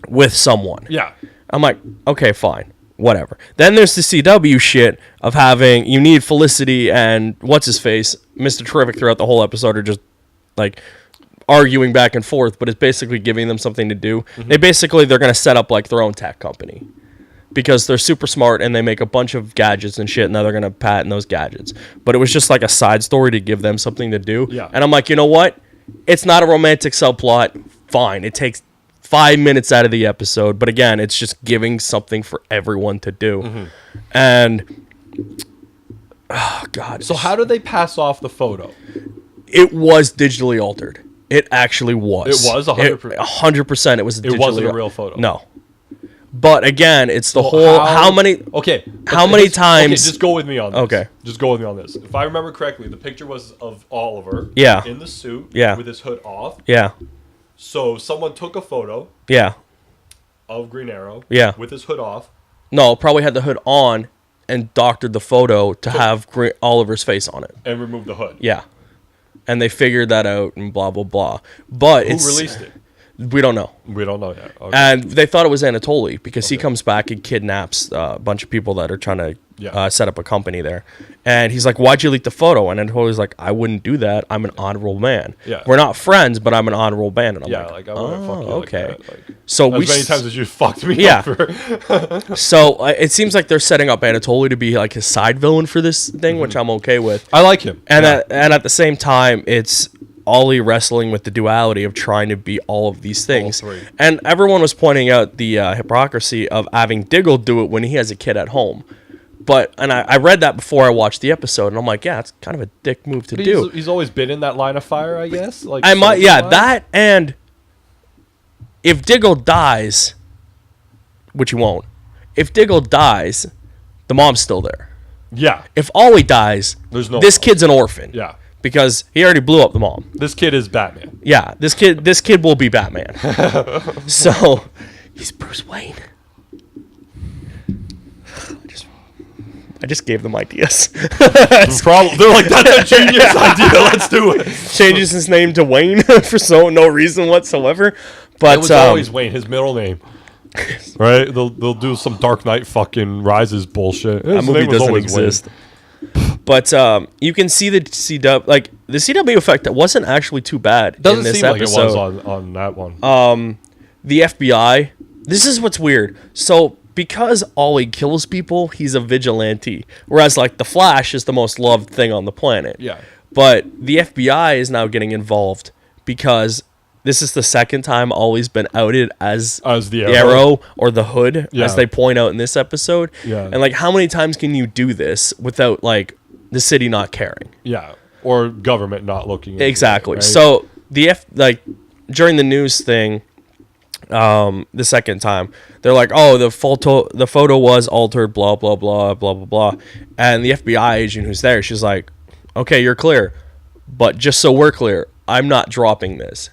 with someone. Yeah. I'm like, okay, fine. Whatever. Then there's the CW shit of having, you need Felicity and what's-his-face, Mr. Terrific throughout the whole episode are just, like, arguing back and forth, but it's basically giving them something to do. Mm-hmm. They're going to set up, like, their own tech company. Because they're super smart and they make a bunch of gadgets and shit, and now they're going to patent those gadgets. But it was just like a side story to give them something to do. Yeah. And I'm like, you know what? It's not a romantic subplot. Fine. It takes 5 minutes out of the episode. But again, it's just giving something for everyone to do. Mm-hmm. And, oh, God. So how did they pass off the photo? It was digitally altered. It actually was. It was 100%? 100% it was digitally. It wasn't a real photo? No. But again, it's the whole how many times? Okay, just go with me on this. Okay, just go with me on this. If I remember correctly, the picture was of Oliver. Yeah. In the suit. Yeah. With his hood off. Yeah. So someone took a photo. Yeah. Of Green Arrow. Yeah. With his hood off. No, probably had the hood on and doctored the photo to have Oliver's face on it. And removed the hood. Yeah. And they figured that out and blah blah blah. But who released it? We don't know. We don't know yet. Okay. And they thought it was Anatoly because he comes back and kidnaps a bunch of people that are trying to set up a company there. And he's like, why'd you leak the photo? And Anatoly's like, I wouldn't do that. I'm an honorable man. Yeah. We're not friends, but I'm an honorable man. And I'm like I wouldn't fuck you okay. like that. Like, so as many times as you fucked me over. So it seems like they're setting up Anatoly to be like his side villain for this thing, which I'm okay with. I like him. And at the same time, it's Ollie wrestling with the duality of trying to be all of these things. And everyone was pointing out the hypocrisy of having Diggle do it when he has a kid at home. But, and I read that before I watched the episode, and I'm like, yeah, it's kind of a dick move to do. He's always been in that line of fire, I guess. Like that, and if Diggle dies, which he won't, if Diggle dies, the mom's still there. Yeah. If Ollie dies, this kid's an orphan. Yeah. Because he already blew up the mom. This kid is Batman. Yeah, this kid will be Batman. So he's Bruce Wayne. I just gave them ideas. They're like, that's a genius idea. Let's do it. Changes his name to Wayne for no reason whatsoever. But it was always Wayne, his middle name. Right? They'll do some Dark Knight fucking Rises bullshit. That movie doesn't exist. Wayne. But you can see the CW, like the CW effect that wasn't actually too bad in this seem episode. Like it was on that one. The FBI. This is what's weird. So because Ollie kills people, he's a vigilante, whereas like the Flash is the most loved thing on the planet. Yeah. But the FBI is now getting involved because this is the second time Ollie's been outed as the Arrow or the Hood, as they point out in this episode. Yeah. And like, how many times can you do this without like the city not caring? Yeah. Or government not looking. Exactly. Right? So during the news thing, the second time they're like, oh, the photo was altered, blah blah blah blah blah blah, and the FBI agent who's there, she's like, okay, you're clear, but just so we're clear, I'm not dropping this.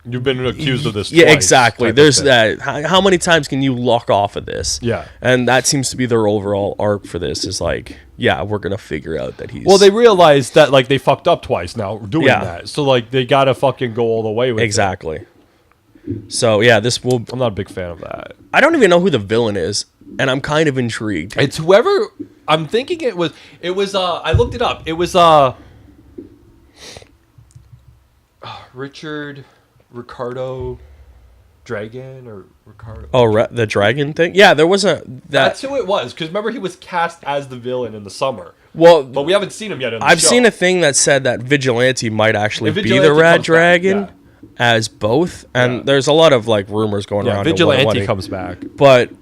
You've been accused of this twice. Yeah, exactly. There's that. How many times can you lock off of this? Yeah. And that seems to be their overall arc for this is like, yeah, we're going to figure out that he's... Well, they realized that, like, they fucked up twice now doing that. So, like, they got to fucking go all the way with it. Exactly. So, yeah, this will... I'm not a big fan of that. I don't even know who the villain is, and I'm kind of intrigued. It's whoever... I'm thinking it was... I looked it up. It was, Ricardo Dragon or Ricardo. Oh, the dragon thing? Yeah, there was That's who it was. Because remember, he was cast as the villain in the summer. Well, but we haven't seen him yet in the I've show. seen a thing that said that Vigilante might actually be the Red Dragon as both. And there's a lot of like rumors going around. Vigilante comes back. But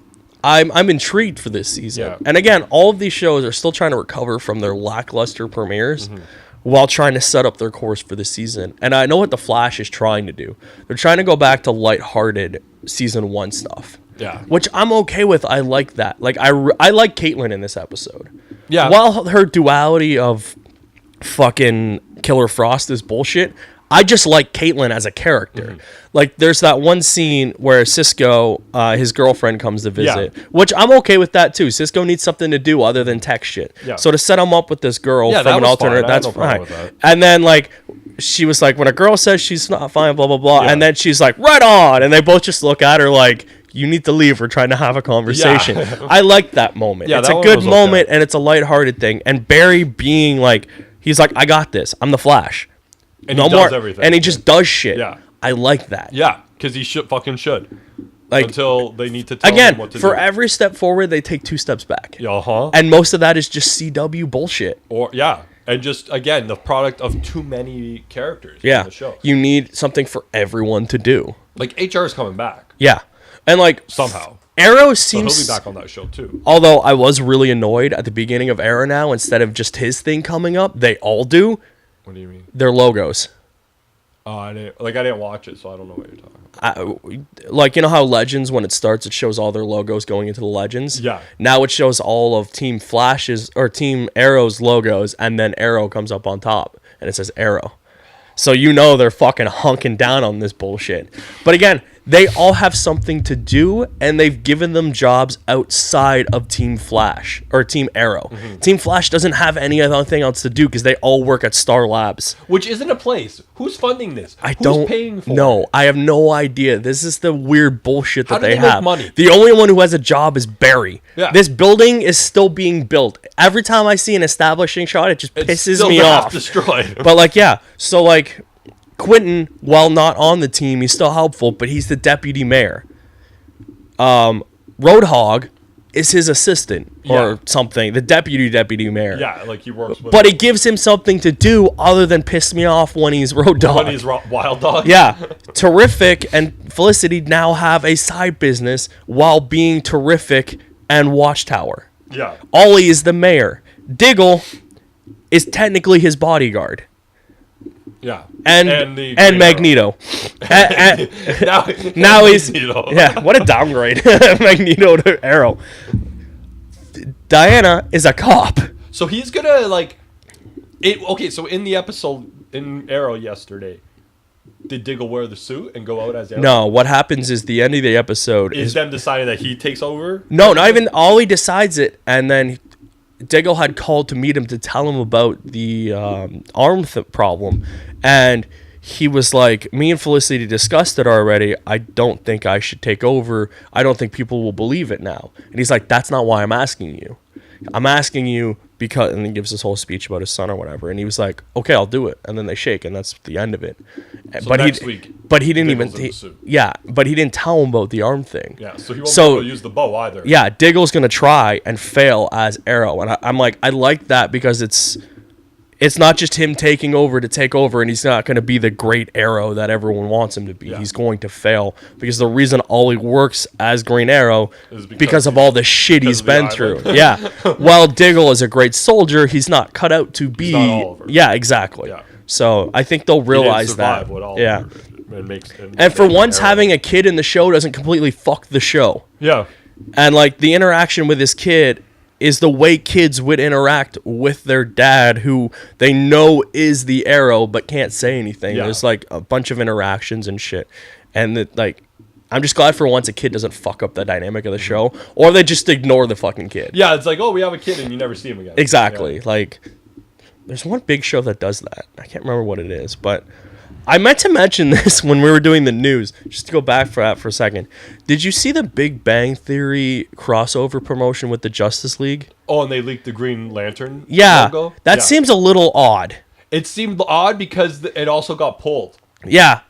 I'm intrigued for this season. Yeah. And again, all of these shows are still trying to recover from their lackluster premieres. Mm-hmm. While trying to set up their course for the season. And I know what The Flash is trying to do. They're trying to go back to lighthearted season 1 stuff. Yeah. Which I'm okay with. I like that. Like, I like Caitlyn in this episode. Yeah. While her duality of fucking Killer Frost is bullshit, I just like Caitlyn as a character. Like, there's that one scene where Cisco, his girlfriend, comes to visit, which I'm okay with that too. Cisco needs something to do other than text shit. Yeah. So to set him up with this girl from an alternate, that's fine. That. And then, like, she was like, when a girl says she's not fine, blah, blah, blah. And then she's like, right on. And they both just look at her like, you need to leave. We're trying to have a conversation. Yeah. I like that moment. Yeah, it's a good moment, and it's a lighthearted thing. And Barry being like, he's like, I got this. I'm the Flash. And he does everything. And he just does shit. Yeah. I like that. Yeah, because he should. Like, until they need to tell him what to do. For every step forward, they take 2 steps back. Uh-huh. And most of that is just CW bullshit. And just, again, the product of too many characters in the show. You need something for everyone to do. Like, HR is coming back. Yeah. And, like... Somehow. Arrow seems... So he'll be back on that show, too. Although I was really annoyed at the beginning of Arrow now, instead of just his thing coming up, they all do. What do you mean? Their logos. Oh, I didn't watch it, so I don't know what you're talking about. Like, you know how Legends, when it starts, it shows all their logos going into the Legends? Yeah. Now it shows all of Team Flash's, or Team Arrow's logos, and then Arrow comes up on top, and it says Arrow. So you know they're fucking hunking down on this bullshit. But again, they all have something to do, and they've given them jobs outside of Team Flash, or Team Arrow. Team Flash doesn't have any other thing else to do, because they all work at Star Labs. Which isn't a place. Who's funding this? Who's paying for it? I have no idea. This is the weird bullshit that they have. Make money? The only one who has a job is Barry. Yeah. This building is still being built. Every time I see an establishing shot, it just pisses me off. Destroyed. But like, yeah. So like, Quentin, while not on the team, he's still helpful, but he's the deputy mayor. Roadhog is his assistant or something, the deputy mayor. Yeah, like he works with But it gives him something to do other than piss me off when he's Road Dog. When he's Wild Dog? Yeah. Terrific and Felicity now have a side business while being Terrific and Watchtower. Yeah. Ollie is the mayor. Diggle is technically his bodyguard. Yeah. And Magneto. now he's... Yeah, what a downgrade. Magneto to Arrow. Diana is a cop. So he's gonna, like... Okay, so in the episode in Arrow yesterday, did Diggle wear the suit and go out as Arrow? No, what happens is the end of the episode is them deciding that he takes over? No, not even... Ollie decides it, and then... Diggle had called to meet him to tell him about the arm problem, and he was like, me and Felicity discussed it already. I don't think I should take over. I don't think people will believe it now. And he's like, that's not why I'm asking you. I'm asking you because, and he gives this whole speech about his son or whatever, and he was like, okay, I'll do it. And then they shake, and that's the end of it. So but next week, but he didn't even but he didn't tell him about the arm thing. Yeah, so he won't be able to use the bow either. Yeah, Diggle's gonna try and fail as Arrow, and I'm like, I like that because it's not just him taking over to take over, and he's not going to be the great Arrow that everyone wants him to be. Yeah. He's going to fail because the reason Ollie works as Green Arrow is because of all the shit he's been through. Yeah. While Diggle is a great soldier, he's not cut out to be. He's not Oliver. Yeah, exactly. Yeah. So I think they'll realize that. What Oliver yeah. Did. And for once, having a kid in the show doesn't completely fuck the show. Yeah. And like the interaction with his kid is the way kids would interact with their dad, who they know is the Arrow but can't say anything. Yeah. There's like a bunch of interactions and shit, and I'm just glad for once a kid doesn't fuck up the dynamic of the show, or they just ignore the fucking kid. Yeah, it's like, oh, we have a kid and you never see him again. Exactly. Yeah. Like, there's one big show that does that. I can't remember what it is, but I meant to mention this when we were doing the news, just to go back for that for a second. Did you see the Big Bang Theory crossover promotion with the Justice League? Oh, and they leaked the Green Lantern logo? That seems a little odd. It seemed odd because it also got pulled. Yeah.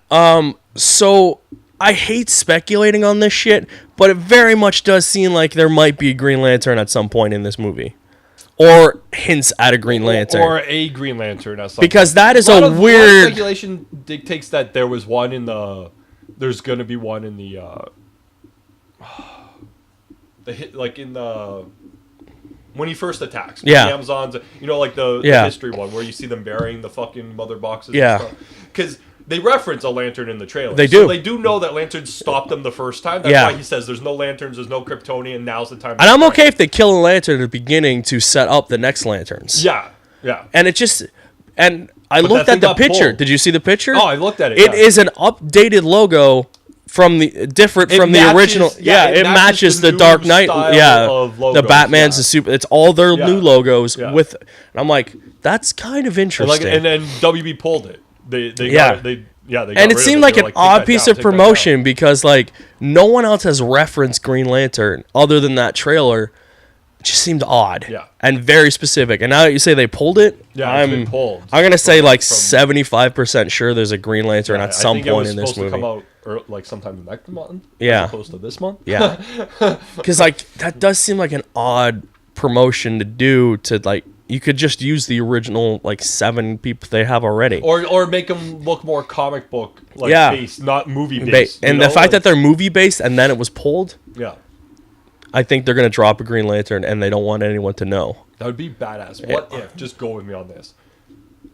So I hate speculating on this shit, but it very much does seem like there might be a Green Lantern at some point in this movie. Or hints at a Green Lantern. Or a Green Lantern at some because point. That is a weird... speculation dictates that there was one in the... There's going to be one in the... like in the... When he first attacks. Yeah. The Amazons, you know, like the history one where you see them burying the fucking mother boxes and stuff. Because they reference a lantern in the trailer. They do. So they do know that lanterns stopped them the first time. That's why he says there's no lanterns, there's no Kryptonian, now's the time. And I'm okay if they kill a lantern at the beginning to set up the next lanterns. Yeah, yeah. And it just... And I But looked that at the thing got picture. pulled. Did you see the picture? Oh, I looked at it. It is an updated logo from the different It from matches- the original. yeah, Yeah, it it matches matches the the new Dark Knight. style Yeah, of the logos, Batman's yeah. the super. It's all their Yeah. new logos Yeah. with. And I'm like, that's kind of And, interesting. and then WB pulled it. They Yeah. got, they got And rid it of seemed They like were an "Take odd that piece down, of take that down." promotion because like no one else has referenced Green Lantern other than that trailer. It just seemed odd. Yeah. And very specific. And now that you say they pulled it, Yeah, it's been pulled. I'm gonna say like from- 75% sure there's a Green Lantern Yeah, at some I think it point was in this supposed movie. to come out like sometime next month. Yeah. As opposed to this month. Yeah. Because like that does seem like an odd promotion to do. To like you could just use the original like 7 people they have already. Or make them look more comic book like Yeah. based, not movie based. And the fact that they're movie based and then it was pulled, yeah, I think they're gonna drop a Green Lantern and they don't want anyone to know. that would be badass. What if? Just go with me on this.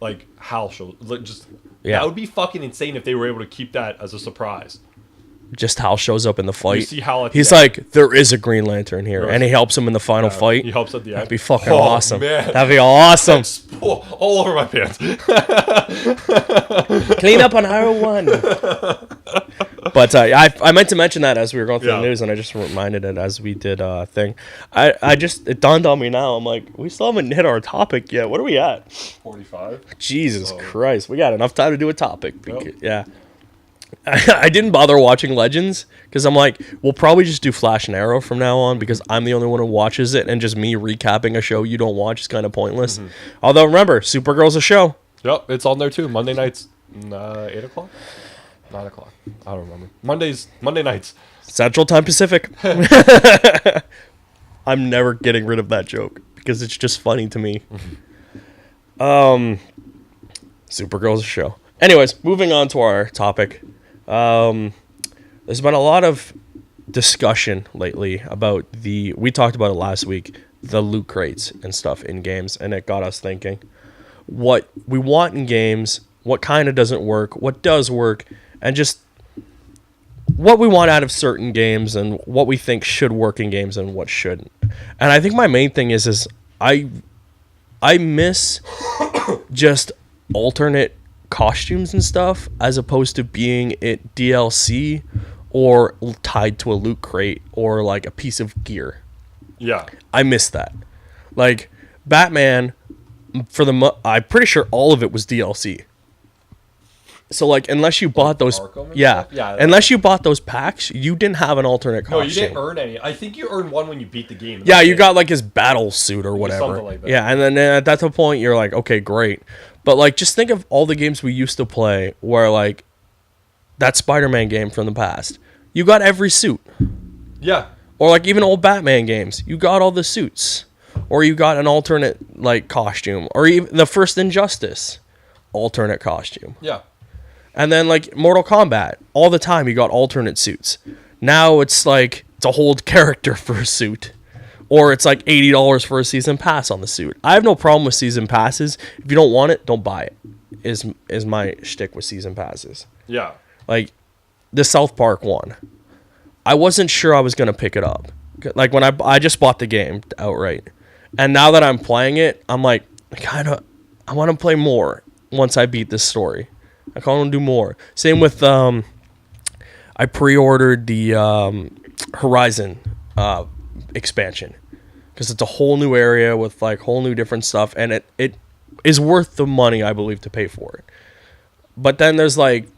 Like Hal shows, like just Yeah. that would be fucking insane if they were able to keep that as a surprise. Just Hal shows up in the fight. You see Hal at the He's end. like, there is a Green Lantern here, Right. and he helps him in the final fight. He helps at the end. That'd be fucking Oh, awesome. man. That'd be awesome. All over my pants. Clean up on aisle 1. But I meant to mention that as we were going through Yeah. the news, and I just reminded it as we did thing. It dawned on me now. I'm like, we still haven't hit our topic yet. What are we at? 45. Jesus Christ, we got enough time to do a topic. Yep. Yeah. I didn't bother watching Legends because I'm like, we'll probably just do Flash and Arrow from now on because I'm the only one who watches it, and just me recapping a show you don't watch is kind of pointless. Although remember, Supergirl's a show. Yep, it's on there too. Monday nights, 8 o'clock, 9 o'clock. I don't remember. Monday nights. Central Time Pacific. I'm never getting rid of that joke because it's just funny to me. Supergirl's a show. Anyways, moving on to our topic. There's been a lot of discussion lately about we talked about it last week, the loot crates and stuff in games, and it got us thinking what we want in games, what kind of doesn't work, what does work, and just what we want out of certain games and what we think should work in games and what shouldn't. And I think my main thing is I miss just alternate costumes and stuff as opposed to being it DLC or tied to a loot crate or like a piece of gear. Yeah. I miss that. Like Batman I'm pretty sure all of it was DLC. So like unless you bought those Arkham and yeah, stuff? Yeah, unless you bought those packs, you didn't have an alternate No, costume. you didn't earn any. I think you earned one when you beat the game. Yeah, you got like his battle suit or whatever. Something like that. Yeah, and then at that point you're like, okay, great. But like just think of all the games we used to play where like that Spider-Man game from the past. You got every suit. Yeah. Or like even old Batman games. You got all the suits. Or you got an alternate like costume. Or even the first Injustice alternate costume. Yeah. And then like Mortal Kombat, all the time you got alternate suits. Now it's like it's a whole character for a suit. Or it's like $80 for a season pass on the suit. I have no problem with season passes. If you don't want it, don't buy it. Is my shtick with season passes. Yeah. Like the South Park one. I wasn't sure I was gonna pick it up. Like when I just bought the game outright. And now that I'm playing it, I'm like I want to play more once I beat this story. I want to do more. Same with I pre-ordered the Horizon expansion because it's a whole new area with like whole new different stuff, and it is worth the money I believe to pay for it. But then there's like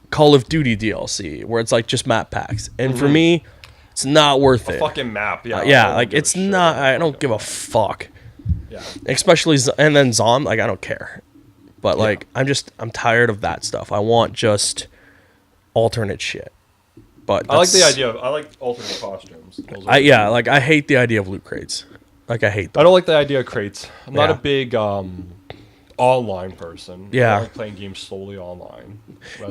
Call of Duty DLC where it's like just map packs, and for me, it's not worth it. Fucking map. Yeah. Yeah, like it's not. I don't give a fuck. Yeah. Especially and then Zom, like I don't care. But like I'm tired of that stuff. I want just alternate shit. But I like the idea of alternate costumes. like I hate the idea of loot crates. Like I hate them. I don't like the idea of crates. I'm not Yeah. a big online person. Yeah. I like playing games solely online.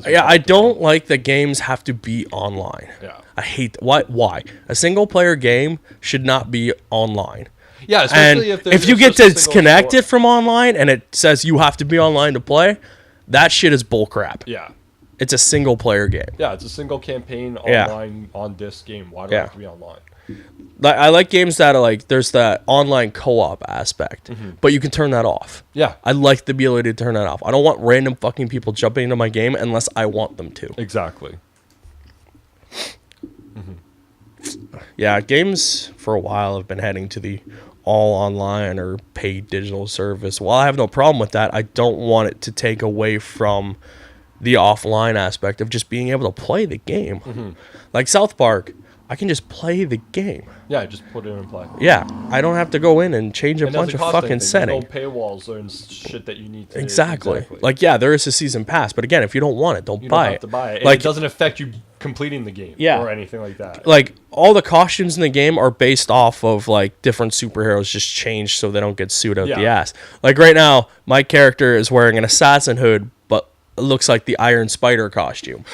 Yeah, I don't like that games have to be online. Yeah. I hate why? A single player game should not be online. Yeah, And especially if you get disconnected from online and it says you have to be online to play, that shit is bullcrap. Yeah. It's a single player game. Yeah, it's a single campaign Yeah. online on disc game. Why do I Yeah. have to be online? Like, I like games that are like there's that online co-op aspect, but you can turn that off. Yeah. I like the ability to turn that off. I don't want random fucking people jumping into my game unless I want them to. Exactly. Yeah, games for a while have been heading to the all online or paid digital service. While I have no problem with that, I don't want it to take away from the offline aspect of just being able to play the game. Like South Park, I can just play the game. Yeah, just put it in and play. Yeah, I don't have to go in and change a And bunch of fucking settings. There's no paywalls and shit that you need to. Exactly. Like, yeah, there is a season pass, but again, if you don't want it, don't you buy don't have it. to buy it. And Like, it doesn't affect you completing the game. Yeah. Or anything like that. like all the costumes in the game are based off of like different superheroes just changed so they don't get sued out the ass. Like right now, my character is wearing an assassin hood, but it looks like the Iron Spider costume,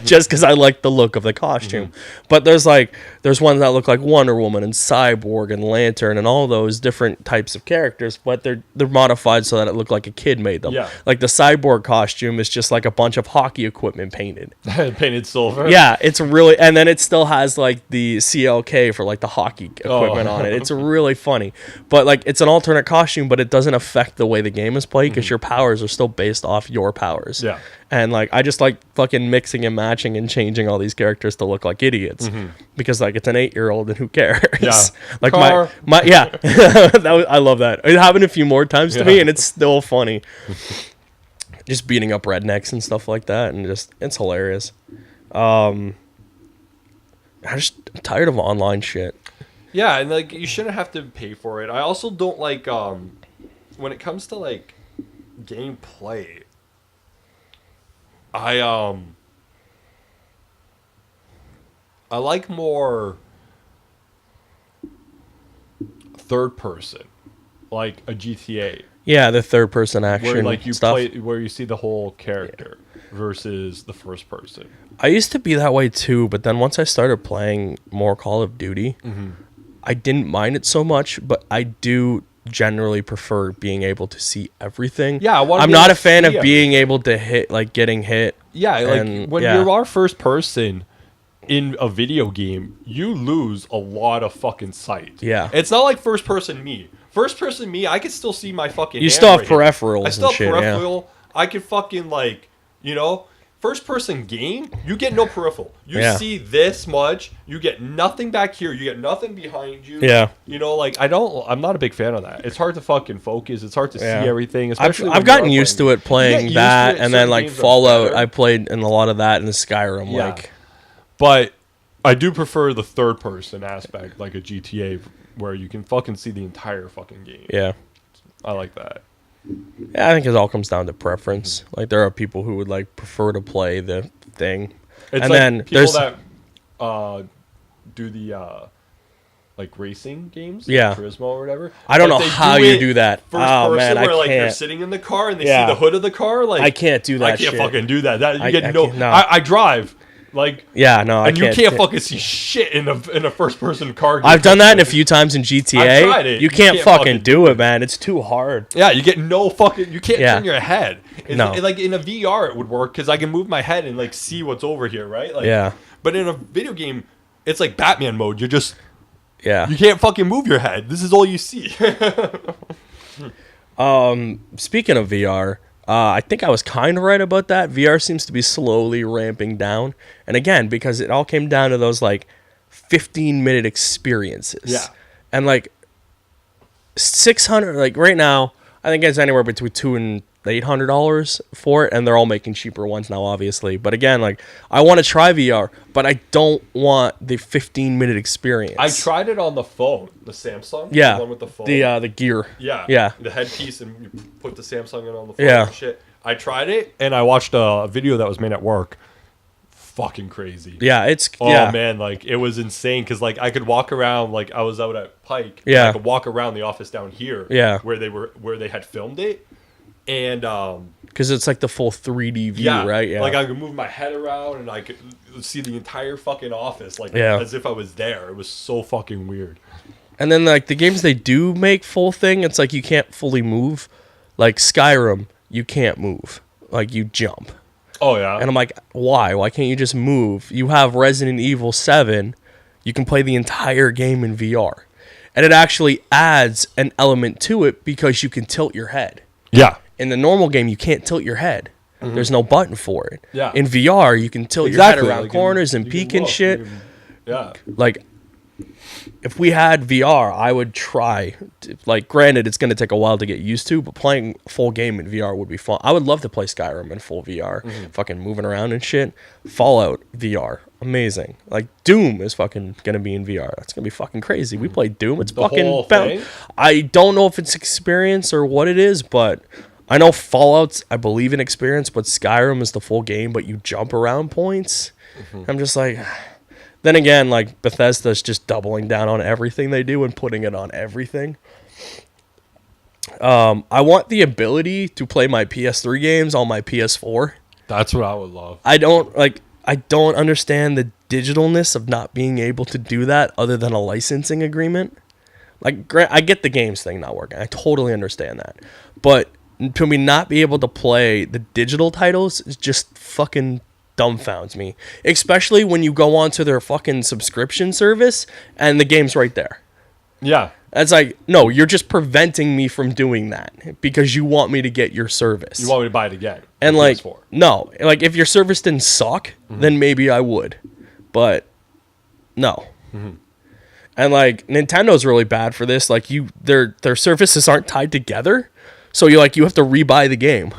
just because I like the look of the costume. But there's ones that look like Wonder Woman and Cyborg and Lantern and all those different types of characters, but they're modified so that it looked like a kid made them. Yeah. Like the Cyborg costume is just like a bunch of hockey equipment painted. Painted silver. Yeah, it's really, and then it still has like the CLK for like the hockey equipment on it. It's really funny, but like it's an alternate costume, but it doesn't affect the way the game is played because your powers are still based off your powers. Yeah. And like I just like fucking mixing and matching and changing all these characters to look like idiots because like it's an 8-year-old and who cares? Yeah. Like Car. my yeah, I love that. It happened a few more times to me and it's still funny. Just beating up rednecks and stuff like that, and just it's hilarious. I'm tired of online shit. Yeah, and like you shouldn't have to pay for it. I also don't like when it comes to like gameplay. I like more third person, like a GTA. Yeah, the third person action Where like you stuff. play, where you see the whole character versus the first person. I used to be that way too, but then once I started playing more Call of Duty, I didn't mind it so much, but I do generally prefer being able to see everything. Yeah, I'm not a fan of being able to hit, like getting hit. Yeah, like and, when you are first person in a video game, you lose a lot of fucking sight. Yeah. It's not like first person me. First person me, I can still see my fucking You hand still have right here. peripherals I still and have shit, peripheral. I can fucking like, you know, first person game, you get no peripheral. You see this much, you get nothing back here, you get nothing behind you. Yeah. You know, like I'm not a big fan of that. It's hard to fucking focus. It's hard to see everything. Especially I've gotten used to it playing that, and then like Fallout, I played in a lot of that, and Skyrim. Yeah. Like, but I do prefer the third person aspect, like a GTA, where you can fucking see the entire fucking game. yeah. I like that. Yeah, I think it all comes down to preference. Like there are people who would like prefer to play the thing, It's and like then people there's that do the like racing games, Yeah. like Turismo or whatever. I don't but know they how do you it do that. First Oh person, man, I where like they're can't. sitting in the car and they Yeah. see the hood of the car. Like I can't do that. I can't shit. fucking do that. That you I get no. can't- no. I drive. Like Yeah, no, and I can't. you can't fucking see shit in a first person car game. I've done that in a few times in GTA. I've tried it. You can't fucking do it, man. It's too hard. Yeah, you get no fucking. You can't Yeah. turn your head. No. Like in a VR, it would work because I can move my head and like see what's over here, right? Like, Yeah. But in a video game, it's like Batman mode. You're just Yeah. you can't fucking move your head. This is all you see. Speaking of VR, I think I was kind of right about that. VR seems to be slowly ramping down. And again, because it all came down to those like 15-minute experiences. Yeah. And like 600, like right now, I think it's anywhere between $200 and $800 for it. And they're all making cheaper ones now, obviously. But again, like I want to try VR, but I don't want the 15-minute experience. I tried it on the phone, the Samsung. Yeah. The one with the phone. The gear. Yeah. Yeah. The headpiece, and you put the Samsung in on the phone Yeah. and shit. I tried it, and I watched a video that was made at work. Fucking crazy. Yeah, it's Oh yeah. man, like it was insane because like I could walk around, like I was out at Pike. and Yeah. I could walk around the office down here. Yeah. where they had filmed it, and Because it's like the full 3D view, yeah, right? Yeah. like I could move my head around and I could see the entire fucking office, like Yeah. as if I was there. It was so fucking weird. And then like the games they do make full thing, it's like you can't fully move. Like Skyrim, you can't move. Like you jump. Oh yeah, And I'm like, why? Why can't you just move? You have Resident Evil 7. You can play the entire game in VR. And it actually adds an element to it because you can tilt your head. Yeah. In the normal game, you can't tilt your head. There's no button for it. Yeah. In VR, you can tilt your head around corners and peek and shit. Yeah. Like, if we had VR, I would try. Like, granted, it's going to take a while to get used to, but playing a full game in VR would be fun. I would love to play Skyrim in full VR, fucking moving around and shit. Fallout VR, amazing. Like, Doom is fucking going to be in VR. That's going to be fucking crazy. We played Doom. It's The fucking whole thing? I don't know if it's experience or what it is, but I know Fallout's, I believe in experience, but Skyrim is the full game, but you jump around points. I'm just like... Then again, like, Bethesda's just doubling down on everything they do and putting it on everything. I want the ability to play my PS3 games on my PS4. That's what I would love. I don't understand the digitalness of not being able to do that other than a licensing agreement. Like, I get the games thing not working. I totally understand that. But to me not be able to play the digital titles is just fucking dumbfounds me, especially when you go onto their fucking subscription service and the game's right there. Yeah. It's like, no, you're just preventing me from doing that because you want me to get your service. You want me to buy it again. And like, PS4. no, like if your service didn't suck, then maybe I would, but no. And like Nintendo's really bad for this. Like their services aren't tied together, so you have to rebuy the game.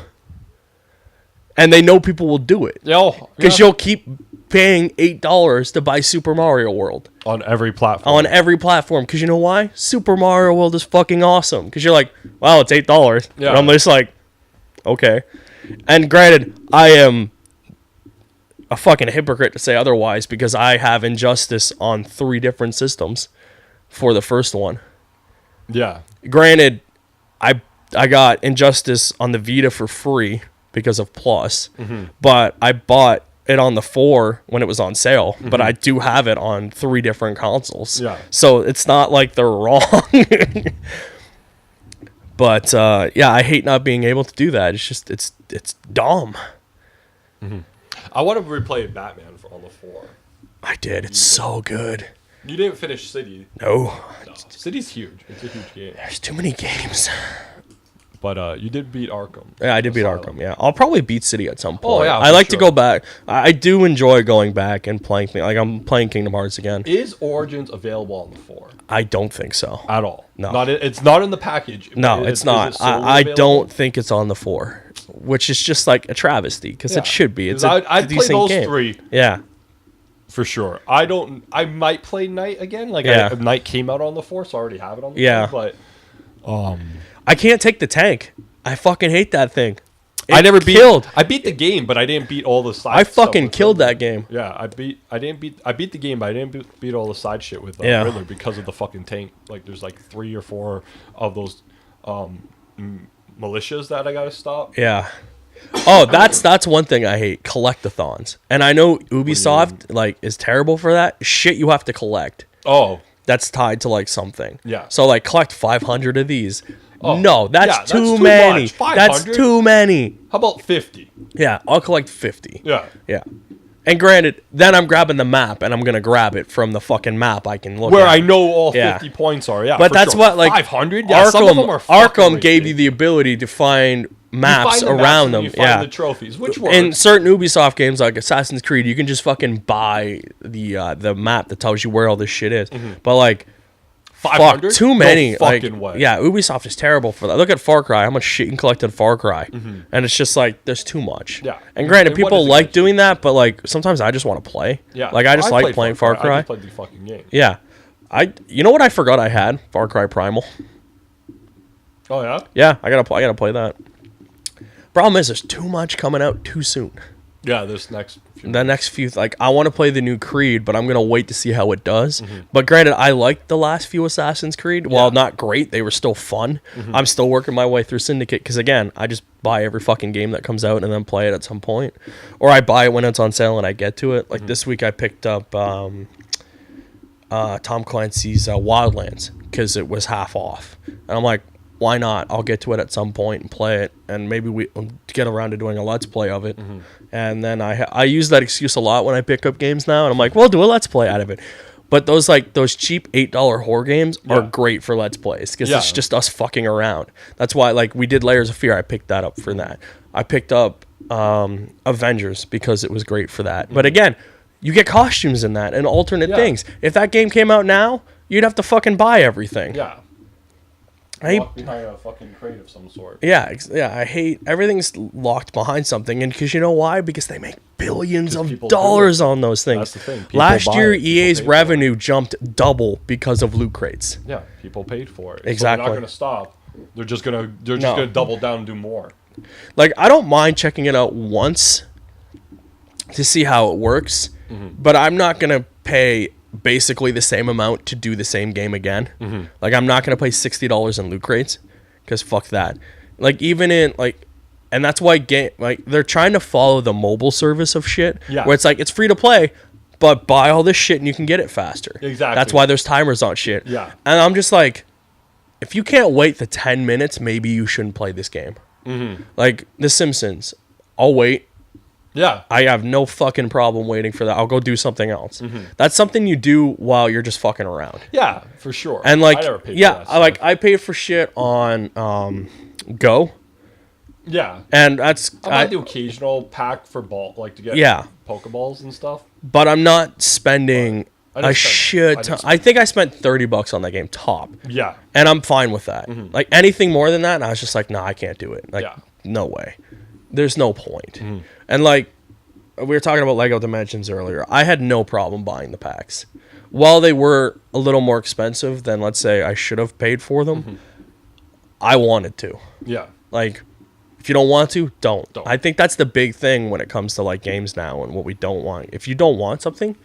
And they know people will do it. Because you'll keep paying $8 to buy Super Mario World. On every platform. On every platform. Because you know why? Super Mario World is fucking awesome. Because you're like, wow, it's $8. Yeah. And I'm just like, okay. And granted, I am a fucking hypocrite to say otherwise because I have Injustice on 3 different systems for the first one. Yeah. Granted, I got Injustice on the Vita for free because of Plus, but I bought it on the 4 when it was on sale, but I do have it on 3 different consoles. Yeah. So it's not like they're wrong. But yeah, I hate not being able to do that. It's just it's dumb. I want to replay Batman on the 4. I did. It's so good. You didn't finish City. No. City's huge. It's a huge game. There's too many games. But you did beat Arkham. Yeah, I did beat Arkham. Yeah, I'll probably beat City at some point. Oh, yeah, I like to go back. I do enjoy going back and playing things. Like I'm playing Kingdom Hearts again. Is Origins available on the 4? I don't think so. At all? No. It's not in the package. No, it's not. I don't think it's on the 4, which is just like a travesty because it should be. It's I'd play those game. 3. Yeah. For sure. I might play Night again. Like Night came out on the 4, so I already have it on the 4. But I can't take the tank. I fucking hate that thing. I never killed. I beat the game, but I didn't beat all the side. I fucking killed that game. Yeah, I beat the game, but I didn't beat all the side shit with Riddler because of the fucking tank. Like there's like 3 or 4 of those militias that I gotta stop. Yeah. Oh, that's one thing I hate, collectathons. And I know Ubisoft like is terrible for that. Shit you have to collect. Oh. That's tied to like something. Yeah. So like collect 500 of these. Oh. No, that's too many. That's too many. How about 50? Yeah, I'll collect 50. Yeah. Yeah. And granted, then I'm grabbing the map and I'm going to grab it from the fucking map I can look Where at. I know all 50 points are. Yeah. But that's sure. what like 500? Yeah, some of them are Arkham gave you the ability to find maps around them. You find the trophies, which works. In certain Ubisoft games like Assassin's Creed, you can just fucking buy the map that tells you where all this shit is. But like 500? Too many. No fucking way. Yeah, Ubisoft is terrible for that. Look at Far Cry. How much shit you can collect in Far Cry. And it's just like, there's too much. Yeah. And granted, people like doing that, but like, sometimes I just want to play. Yeah. Like, I just like playing Far Cry. I just played the fucking game. Yeah. You know what I forgot I had? Far Cry Primal. Oh, yeah? Yeah, I gotta play that. Problem is, there's too much coming out too soon. Yeah, this next few. The next few, like, I want to play the new Creed, but I'm gonna wait to see how it does. But granted, I liked the last few Assassin's Creed. While not great, they were still fun. I'm still working my way through Syndicate because again, I just buy every fucking game that comes out and then play it at some point, or I buy it when it's on sale and I get to it. Like this week, I picked up Tom Clancy's Wildlands because it was half off, and I'm like, why not? I'll get to it at some point and play it, and maybe we get around to doing a Let's Play of it. And then I use that excuse a lot when I pick up games now, and I'm like, well, do a Let's Play out of it. But those cheap $8 horror games are great for Let's Plays because it's just us fucking around. That's why like we did Layers of Fear. I picked that up for that. I picked up Avengers because it was great for that. But again, you get costumes in that and alternate things. If that game came out now, you'd have to fucking buy everything. Yeah. Locked behind a fucking crate of some sort. Yeah. I hate everything's locked behind something, and because you know why? Because they make billions of dollars on those things. That's the thing. Last year, EA's revenue jumped double because of loot crates. Yeah, people paid for it. Exactly. So they're not going to stop. They're just gonna double down and do more. Like, I don't mind checking it out once to see how it works, but I'm not gonna pay basically the same amount to do the same game again. Like, I'm not gonna pay $60 in loot crates because fuck that. Like, even in like, and that's why they're trying to follow the mobile service of shit. Yeah. Where it's like it's free to play, but buy all this shit and you can get it faster. Exactly. That's why there's timers on shit. Yeah. And I'm just like, if you can't wait the 10 minutes, maybe you shouldn't play this game. Like The Simpsons, I'll wait. Yeah. I have no fucking problem waiting for that. I'll go do something else. That's something you do while you're just fucking around. Yeah, for sure. And like, I never paid for that stuff. I paid for shit on Go. Yeah. And that's I might do occasional pack for ball, like to get Pokeballs and stuff. But I'm not spending a shit. I think I spent $30 on that game top. Yeah. And I'm fine with that. Like anything more than that, and I was just like, nah, I can't do it. Like, no way. There's no point. And like, we were talking about Lego Dimensions earlier. I had no problem buying the packs. While they were a little more expensive than, let's say, I should have paid for them, I wanted to. Yeah. Like, if you don't want to, don't. I think that's the big thing when it comes to like games now and what we don't want. If you don't want something,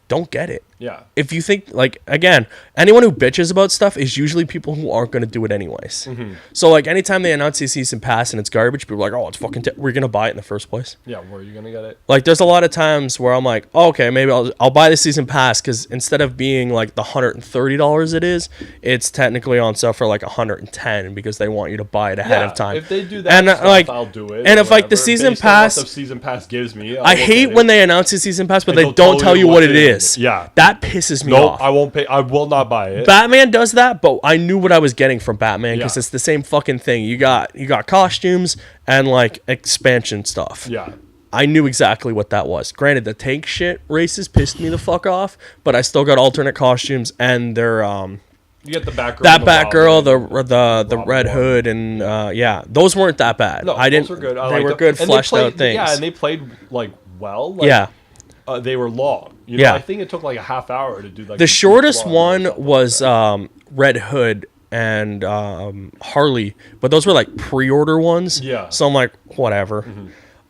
don't get it. Yeah. If you think, like, again, anyone who bitches about stuff is usually people who aren't going to do it anyways. So, like, anytime they announce a season pass and it's garbage, people are like, oh, it's fucking, we're going to buy it in the first place. Yeah, where are you going to get it? Like, there's a lot of times where I'm like, oh, okay, maybe I'll buy the season pass because instead of being, like, the $130 it is, it's technically on sale for, like, $110 because they want you to buy it ahead of time. If they do that and, stuff, like, I'll do it. And if, like, the season pass... the season pass gives me... I hate when they announce the season pass, but they don't tell you what it is. Yeah. That pisses me off. I won't pay. I will not buy it. Batman does that, but I knew what I was getting from Batman because it's the same fucking thing. You got costumes and like expansion stuff. Yeah. I knew exactly what that was. Granted, the tank shit races pissed me the fuck off, but I still got alternate costumes and they're you get the Batgirl. That Batgirl, the Red Hood, and those weren't that bad. No, I didn't. Those were good. They were good, fleshed out things. Yeah, and they played like well. Like, they were long. You know, I think it took like a half hour to do like the shortest one was Red Hood and Harley, but those were like pre-order ones. Yeah. So I'm like, whatever.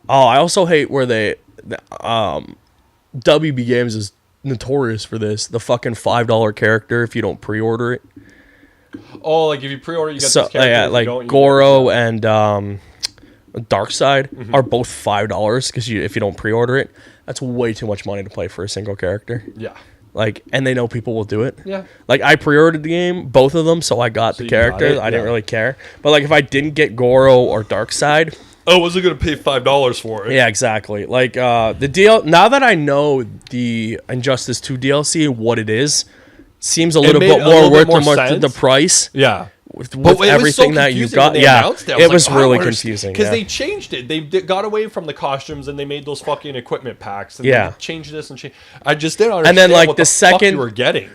Oh, I also hate where WB Games is notorious for this. The fucking $5 character if you don't pre-order it. Oh, like if you pre-order, you get this character. Yeah, like Goro and Darkseid are both $5 because if you don't pre-order it, that's way too much money to play for a single character. Yeah. Like, and they know people will do it. Yeah. Like, I pre-ordered the game, both of them, so I got the character. I didn't really care. But, like, if I didn't get Goro or Darkseid... I wasn't going to pay $5 for it. Yeah, exactly. Like, the deal... Now that I know the Injustice 2 DLC, what it is, seems a little bit more worth the price. Yeah. With everything that you got, it was really confusing because they changed it. They got away from the costumes and they made those fucking equipment packs. And they changed this and changed. I just didn't understand. And then, like what the second you were getting,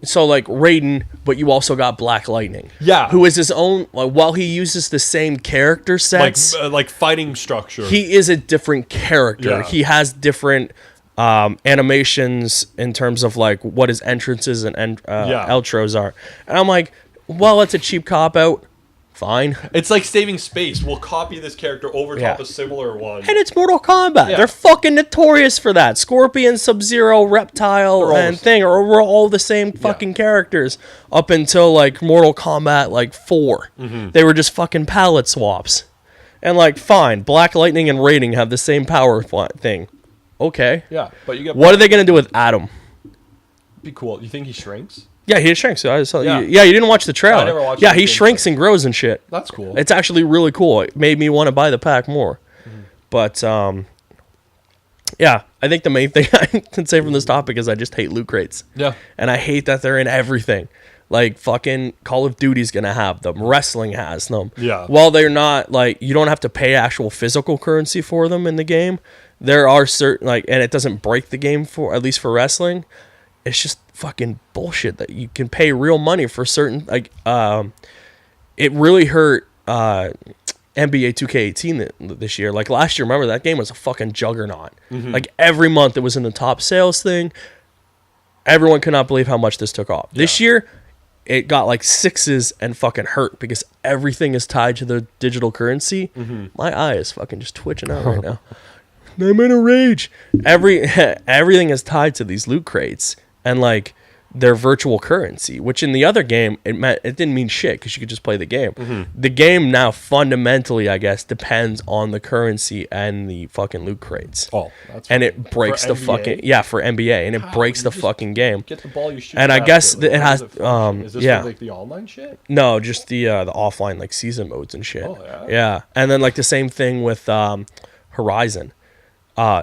so like Raiden, but you also got Black Lightning. Yeah, who is his own. Like, while he uses the same character sets, like fighting structure, he is a different character. Yeah. He has different animations in terms of like what his entrances and outros are. And I'm like, well, it's a cheap cop-out. Fine. It's like saving space. We'll copy this character over top a similar one. And it's Mortal Kombat. Yeah. They're fucking notorious for that. Scorpion, Sub-Zero, Reptile, and Thing are all the same fucking characters up until, like, Mortal Kombat, like, 4. They were just fucking palette swaps. And, like, fine. Black Lightning and Raiding have the same power thing. Okay. Yeah, but you get... What are they going to do with Adam? Be cool. You think he shrinks? Yeah, he shrinks. You didn't watch the trailer. I never watched he shrinks and grows and shit. That's cool. It's actually really cool. It made me want to buy the pack more. But Yeah, I think the main thing I can say from this topic is I just hate loot crates. Yeah. And I hate that they're in everything. Like, fucking Call of Duty's gonna have them. Wrestling has them. Yeah. While they're not, like, you don't have to pay actual physical currency for them in the game, there are certain, like, and it doesn't break the game for, at least for wrestling. It's just fucking bullshit that you can pay real money for certain, like, it really hurt, NBA 2K18 this year. Like, last year, remember, that game was a fucking juggernaut. Like, every month it was in the top sales thing. Everyone could not believe how much this took off. This year, it got like 6s and fucking hurt because everything is tied to the digital currency. My eye is fucking just twitching out right now. I'm in a rage. Everything is tied to these loot crates and like their virtual currency, which in the other game it didn't mean shit because you could just play the game. The game now fundamentally, I guess, depends on the currency and the fucking loot crates. Oh, that's and it breaks for the NBA? fucking for NBA, and it breaks the fucking game. Get the ball you shoot. And I guess after. it has Is this yeah. for, like the online shit? No, just the offline like season modes and shit. Oh, yeah? Yeah, and then like the same thing with Horizon.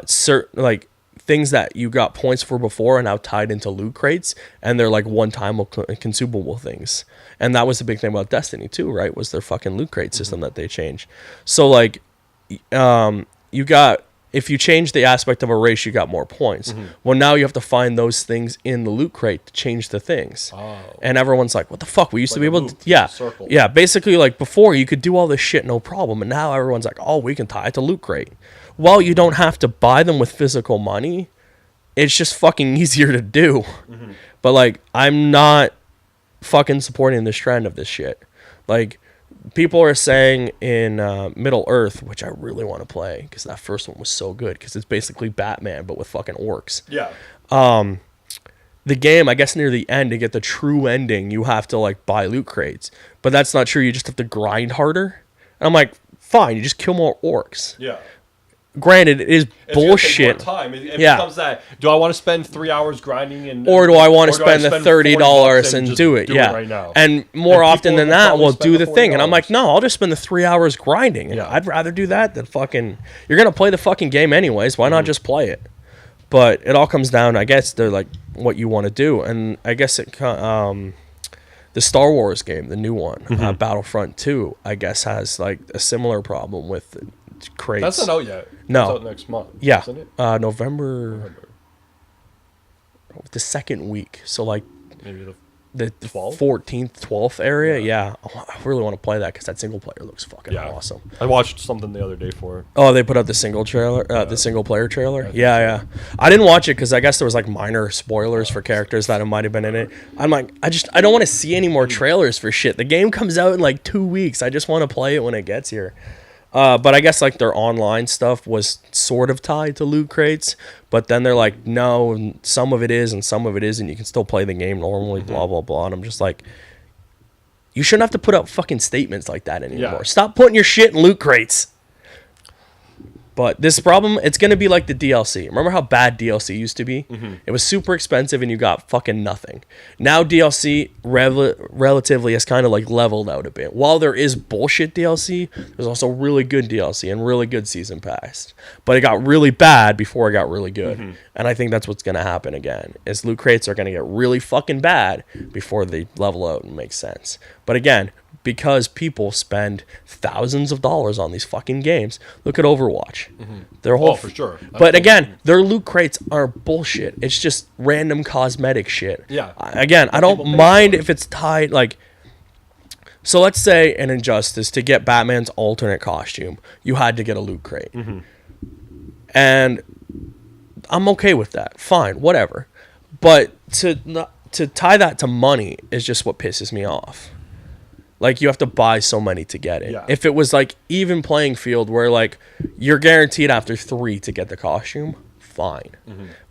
Certain like things that you got points for before are now tied into loot crates, and they're like one-time consumable things. And that was the big thing about Destiny too, right? Was their fucking loot crate system that they changed. So like, you got, if you change the aspect of a race, you got more points. Well, now you have to find those things in the loot crate to change the things. Oh. And everyone's like, what the fuck? We used to be Like a able to, loop, yeah. circle. Yeah, basically like before you could do all this shit no problem. And now everyone's like, oh, we can tie it to loot crate. Well, you don't have to buy them with physical money. It's just fucking easier to do. But like, I'm not fucking supporting this trend of this shit. Like, people are saying in Middle Earth, which I really want to play because that first one was so good because it's basically Batman but with fucking orcs. Yeah. The game, I guess near the end, to get the true ending, you have to like buy loot crates. But that's not true. You just have to grind harder. And I'm like, fine, you just kill more orcs. Yeah. Granted, it is It's gonna bullshit. take more time. It Yeah. becomes that. Do I want to spend 3 hours grinding and, Or do I want to or do I spend the $30 $40 and just do it? Yeah. right now? And more And often people than will that, probably we'll spend do the the thing. And I'm like, $40. no, I'll just spend the 3 hours grinding. And Yeah. I'd rather do that than fucking. You're gonna play the fucking game anyways. Why not just play it? But it all comes down, I guess, to like what you want to do. And I guess the Star Wars game, the new one, Battlefront 2, I guess has like a similar problem with crates. That's not out yet. No. It's out next month. Yeah, Isn't it? November, the second week. So like Maybe the 12th? 14th, 12th area. Yeah, I really want to play that because that single player looks fucking awesome. I watched something the other day for it. Oh, they put out the single player trailer. Yeah. I didn't watch it because I guess there was like minor spoilers for characters that might have been in it. I'm like, I don't want to see any more trailers for shit. The game comes out in like 2 weeks. I just want to play it when it gets here. But I guess like their online stuff was sort of tied to loot crates, but then they're like, no, some of it is and some of it isn't. You can still play the game normally, blah, blah, blah. And I'm just like, you shouldn't have to put out fucking statements like that anymore. Yeah. Stop putting your shit in loot crates. But this problem, it's going to be like the DLC. Remember how bad DLC used to be? It was super expensive and you got fucking nothing. Now DLC relatively has kind of like leveled out a bit. While there is bullshit DLC, there's also really good DLC and really good season pass. But it got really bad before it got really good. And I think that's what's going to happen again. Is loot crates are going to get really fucking bad before they level out and make sense. But again, because people spend thousands of dollars on these fucking games. Look at Overwatch. Their whole for sure. But again, their loot crates are bullshit. It's just random cosmetic shit. Yeah. Again, I don't mind if it's tied like. So let's say an Injustice, to get Batman's alternate costume, you had to get a loot crate. And I'm okay with that. Fine, whatever. But to tie that to money is just what pisses me off. Like, you have to buy so many to get it. Yeah. If it was like even playing field where like you're guaranteed after 3 to get the costume, fine.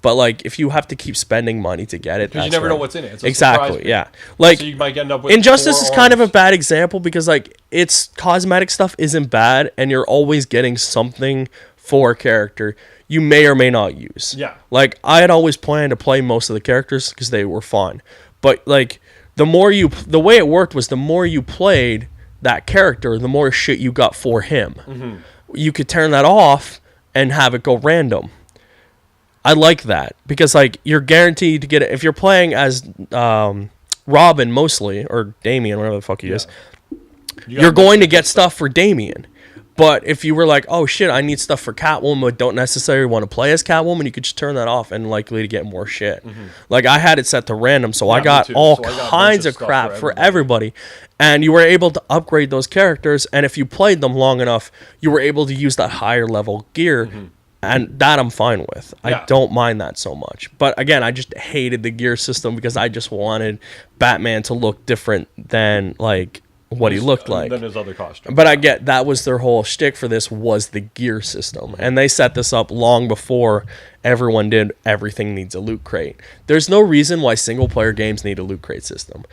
But like if you have to keep spending money to get it, Because you never know what's in it. It's a exactly. surprise. Yeah. Like So you might end up with Injustice 4 is kind of a arms. bad example because like its cosmetic stuff isn't bad and you're always getting something for a character you may or may not use. Yeah. Like I had always planned to play most of the characters because they were fun. But like the way it worked was the more you played that character, the more shit you got for him. You could turn that off and have it go random. I like that because like you're guaranteed to get it if you're playing as Robin mostly or Damien, whatever the fuck he is. You're going to get stuff for Damien. But if you were like, oh shit, I need stuff for Catwoman, but don't necessarily want to play as Catwoman, you could just turn that off and likely to get more shit. Like I had it set to random, so I got all kinds of crap for everybody. And you were able to upgrade those characters, and if you played them long enough, you were able to use that higher level gear. And that I'm fine with. I don't mind that so much. But again, I just hated the gear system because I just wanted Batman to look different than like what he looked like. Than his other costume. But I get that was their whole shtick for this was the gear system. And they set this up long before everyone did everything needs a loot crate. There's no reason why single player games need a loot crate system.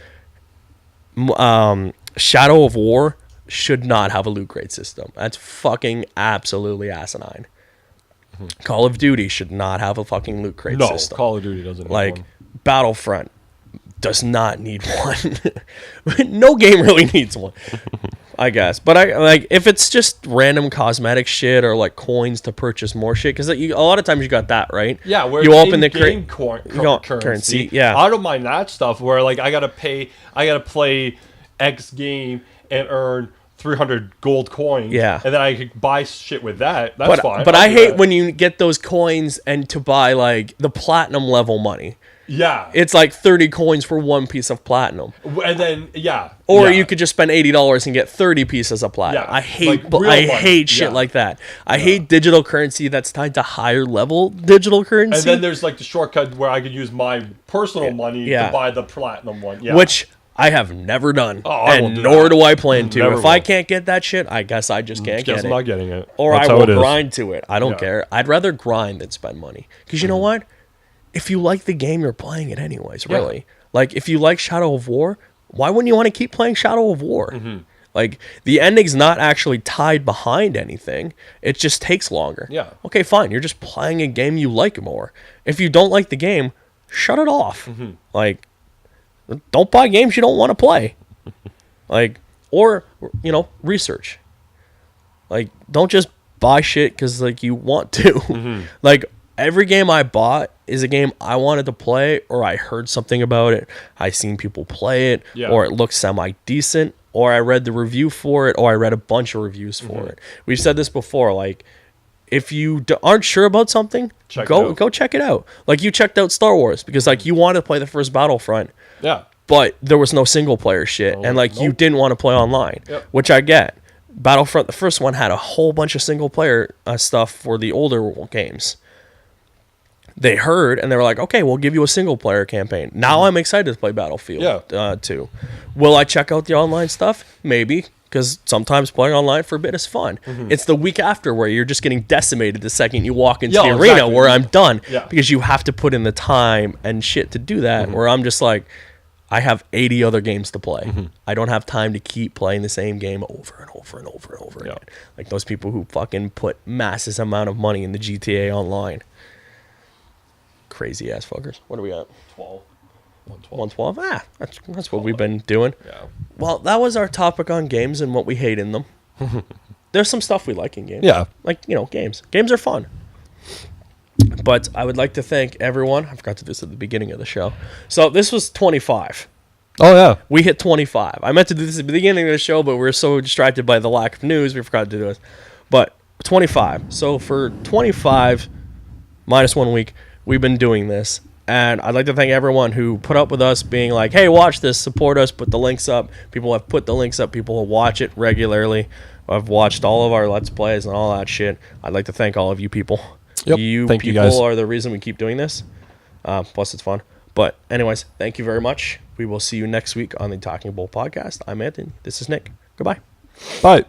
Shadow of War should not have a loot crate system. That's fucking absolutely asinine. Call of Duty should not have a fucking loot crate system. Call of Duty doesn't need like one. Battlefront does not need one. No game really needs one, I guess. But I like if it's just random cosmetic shit or like coins to purchase more shit because a lot of times you got that right. Yeah, where you open the currency. Yeah, I don't mind that stuff where like I gotta play X game and earn 300 gold coins. Yeah. And then I could buy shit with that. That's fine. But I hate when you get those coins and to buy like the platinum level money. Yeah. It's like 30 coins for one piece of platinum. And then, Or you could just spend $80 and get 30 pieces of platinum. Yeah. I hate Like I hate shit like that. I hate digital currency that's tied to higher level digital currency. And then there's like the shortcut where I could use my personal money to buy the platinum one. Yeah. Which I have never done, and nor do I plan to. Never if I can't get that shit, I guess I just can't get it. I'm not getting it. Or That's I how will it is. grind to it. I don't care. I'd rather grind than spend money. Because you know what? If you like the game, you're playing it anyways, really. Yeah. Like, if you like Shadow of War, why wouldn't you want to keep playing Shadow of War? Like, the ending's not actually tied behind anything. It just takes longer. Yeah. Okay, fine. You're just playing a game you like more. If you don't like the game, shut it off. Like, don't buy games you don't want to play. Like, or, you know, research. Like, don't just buy shit because, like, you want to. Like, every game I bought is a game I wanted to play, or I heard something about it, I seen people play it, or it looks semi-decent, or I read the review for it, or I read a bunch of reviews for it. We've said this before, like, if you aren't sure about something, go check it out. Like, you checked out Star Wars because, like, you wanted to play the first Battlefront. Yeah. But there was no single player shit, and like you didn't want to play online, which I get. Battlefront, the first one, had a whole bunch of single player stuff for the older games. They heard and they were like, okay, we'll give you a single player campaign. Now I'm excited to play Battlefield 2. Will I check out the online stuff? Maybe, because sometimes playing online for a bit is fun. It's the week after where you're just getting decimated the second you walk into the arena where I'm done because you have to put in the time and shit to do that. Where I'm just like, I have 80 other games to play. I don't have time to keep playing the same game over and over and over and over again. Like those people who fucking put massive amount of money in the GTA Online. Crazy ass fuckers. What do we got? 12. 112? Ah, that's what we've been doing. Yeah. Well, that was our topic on games and what we hate in them. There's some stuff we like in games. Yeah. Like, you know, games. Games are fun. But I would like to thank everyone. I forgot to do this at the beginning of the show. So this was 25. Oh, yeah. We hit 25. I meant to do this at the beginning of the show, but we were so distracted by the lack of news, we forgot to do this. But 25. So for 25 minus 1 week, we've been doing this. And I'd like to thank everyone who put up with us being like, hey, watch this, support us, put the links up. People have put the links up. People watch it regularly. I've watched all of our Let's Plays and all that shit. I'd like to thank all of you people. Yep. Thank you guys. Are the reason we keep doing this. Plus, it's fun. But anyways, thank you very much. We will see you next week on the Talking Bull podcast. I'm Anthony. This is Nick. Goodbye. Bye.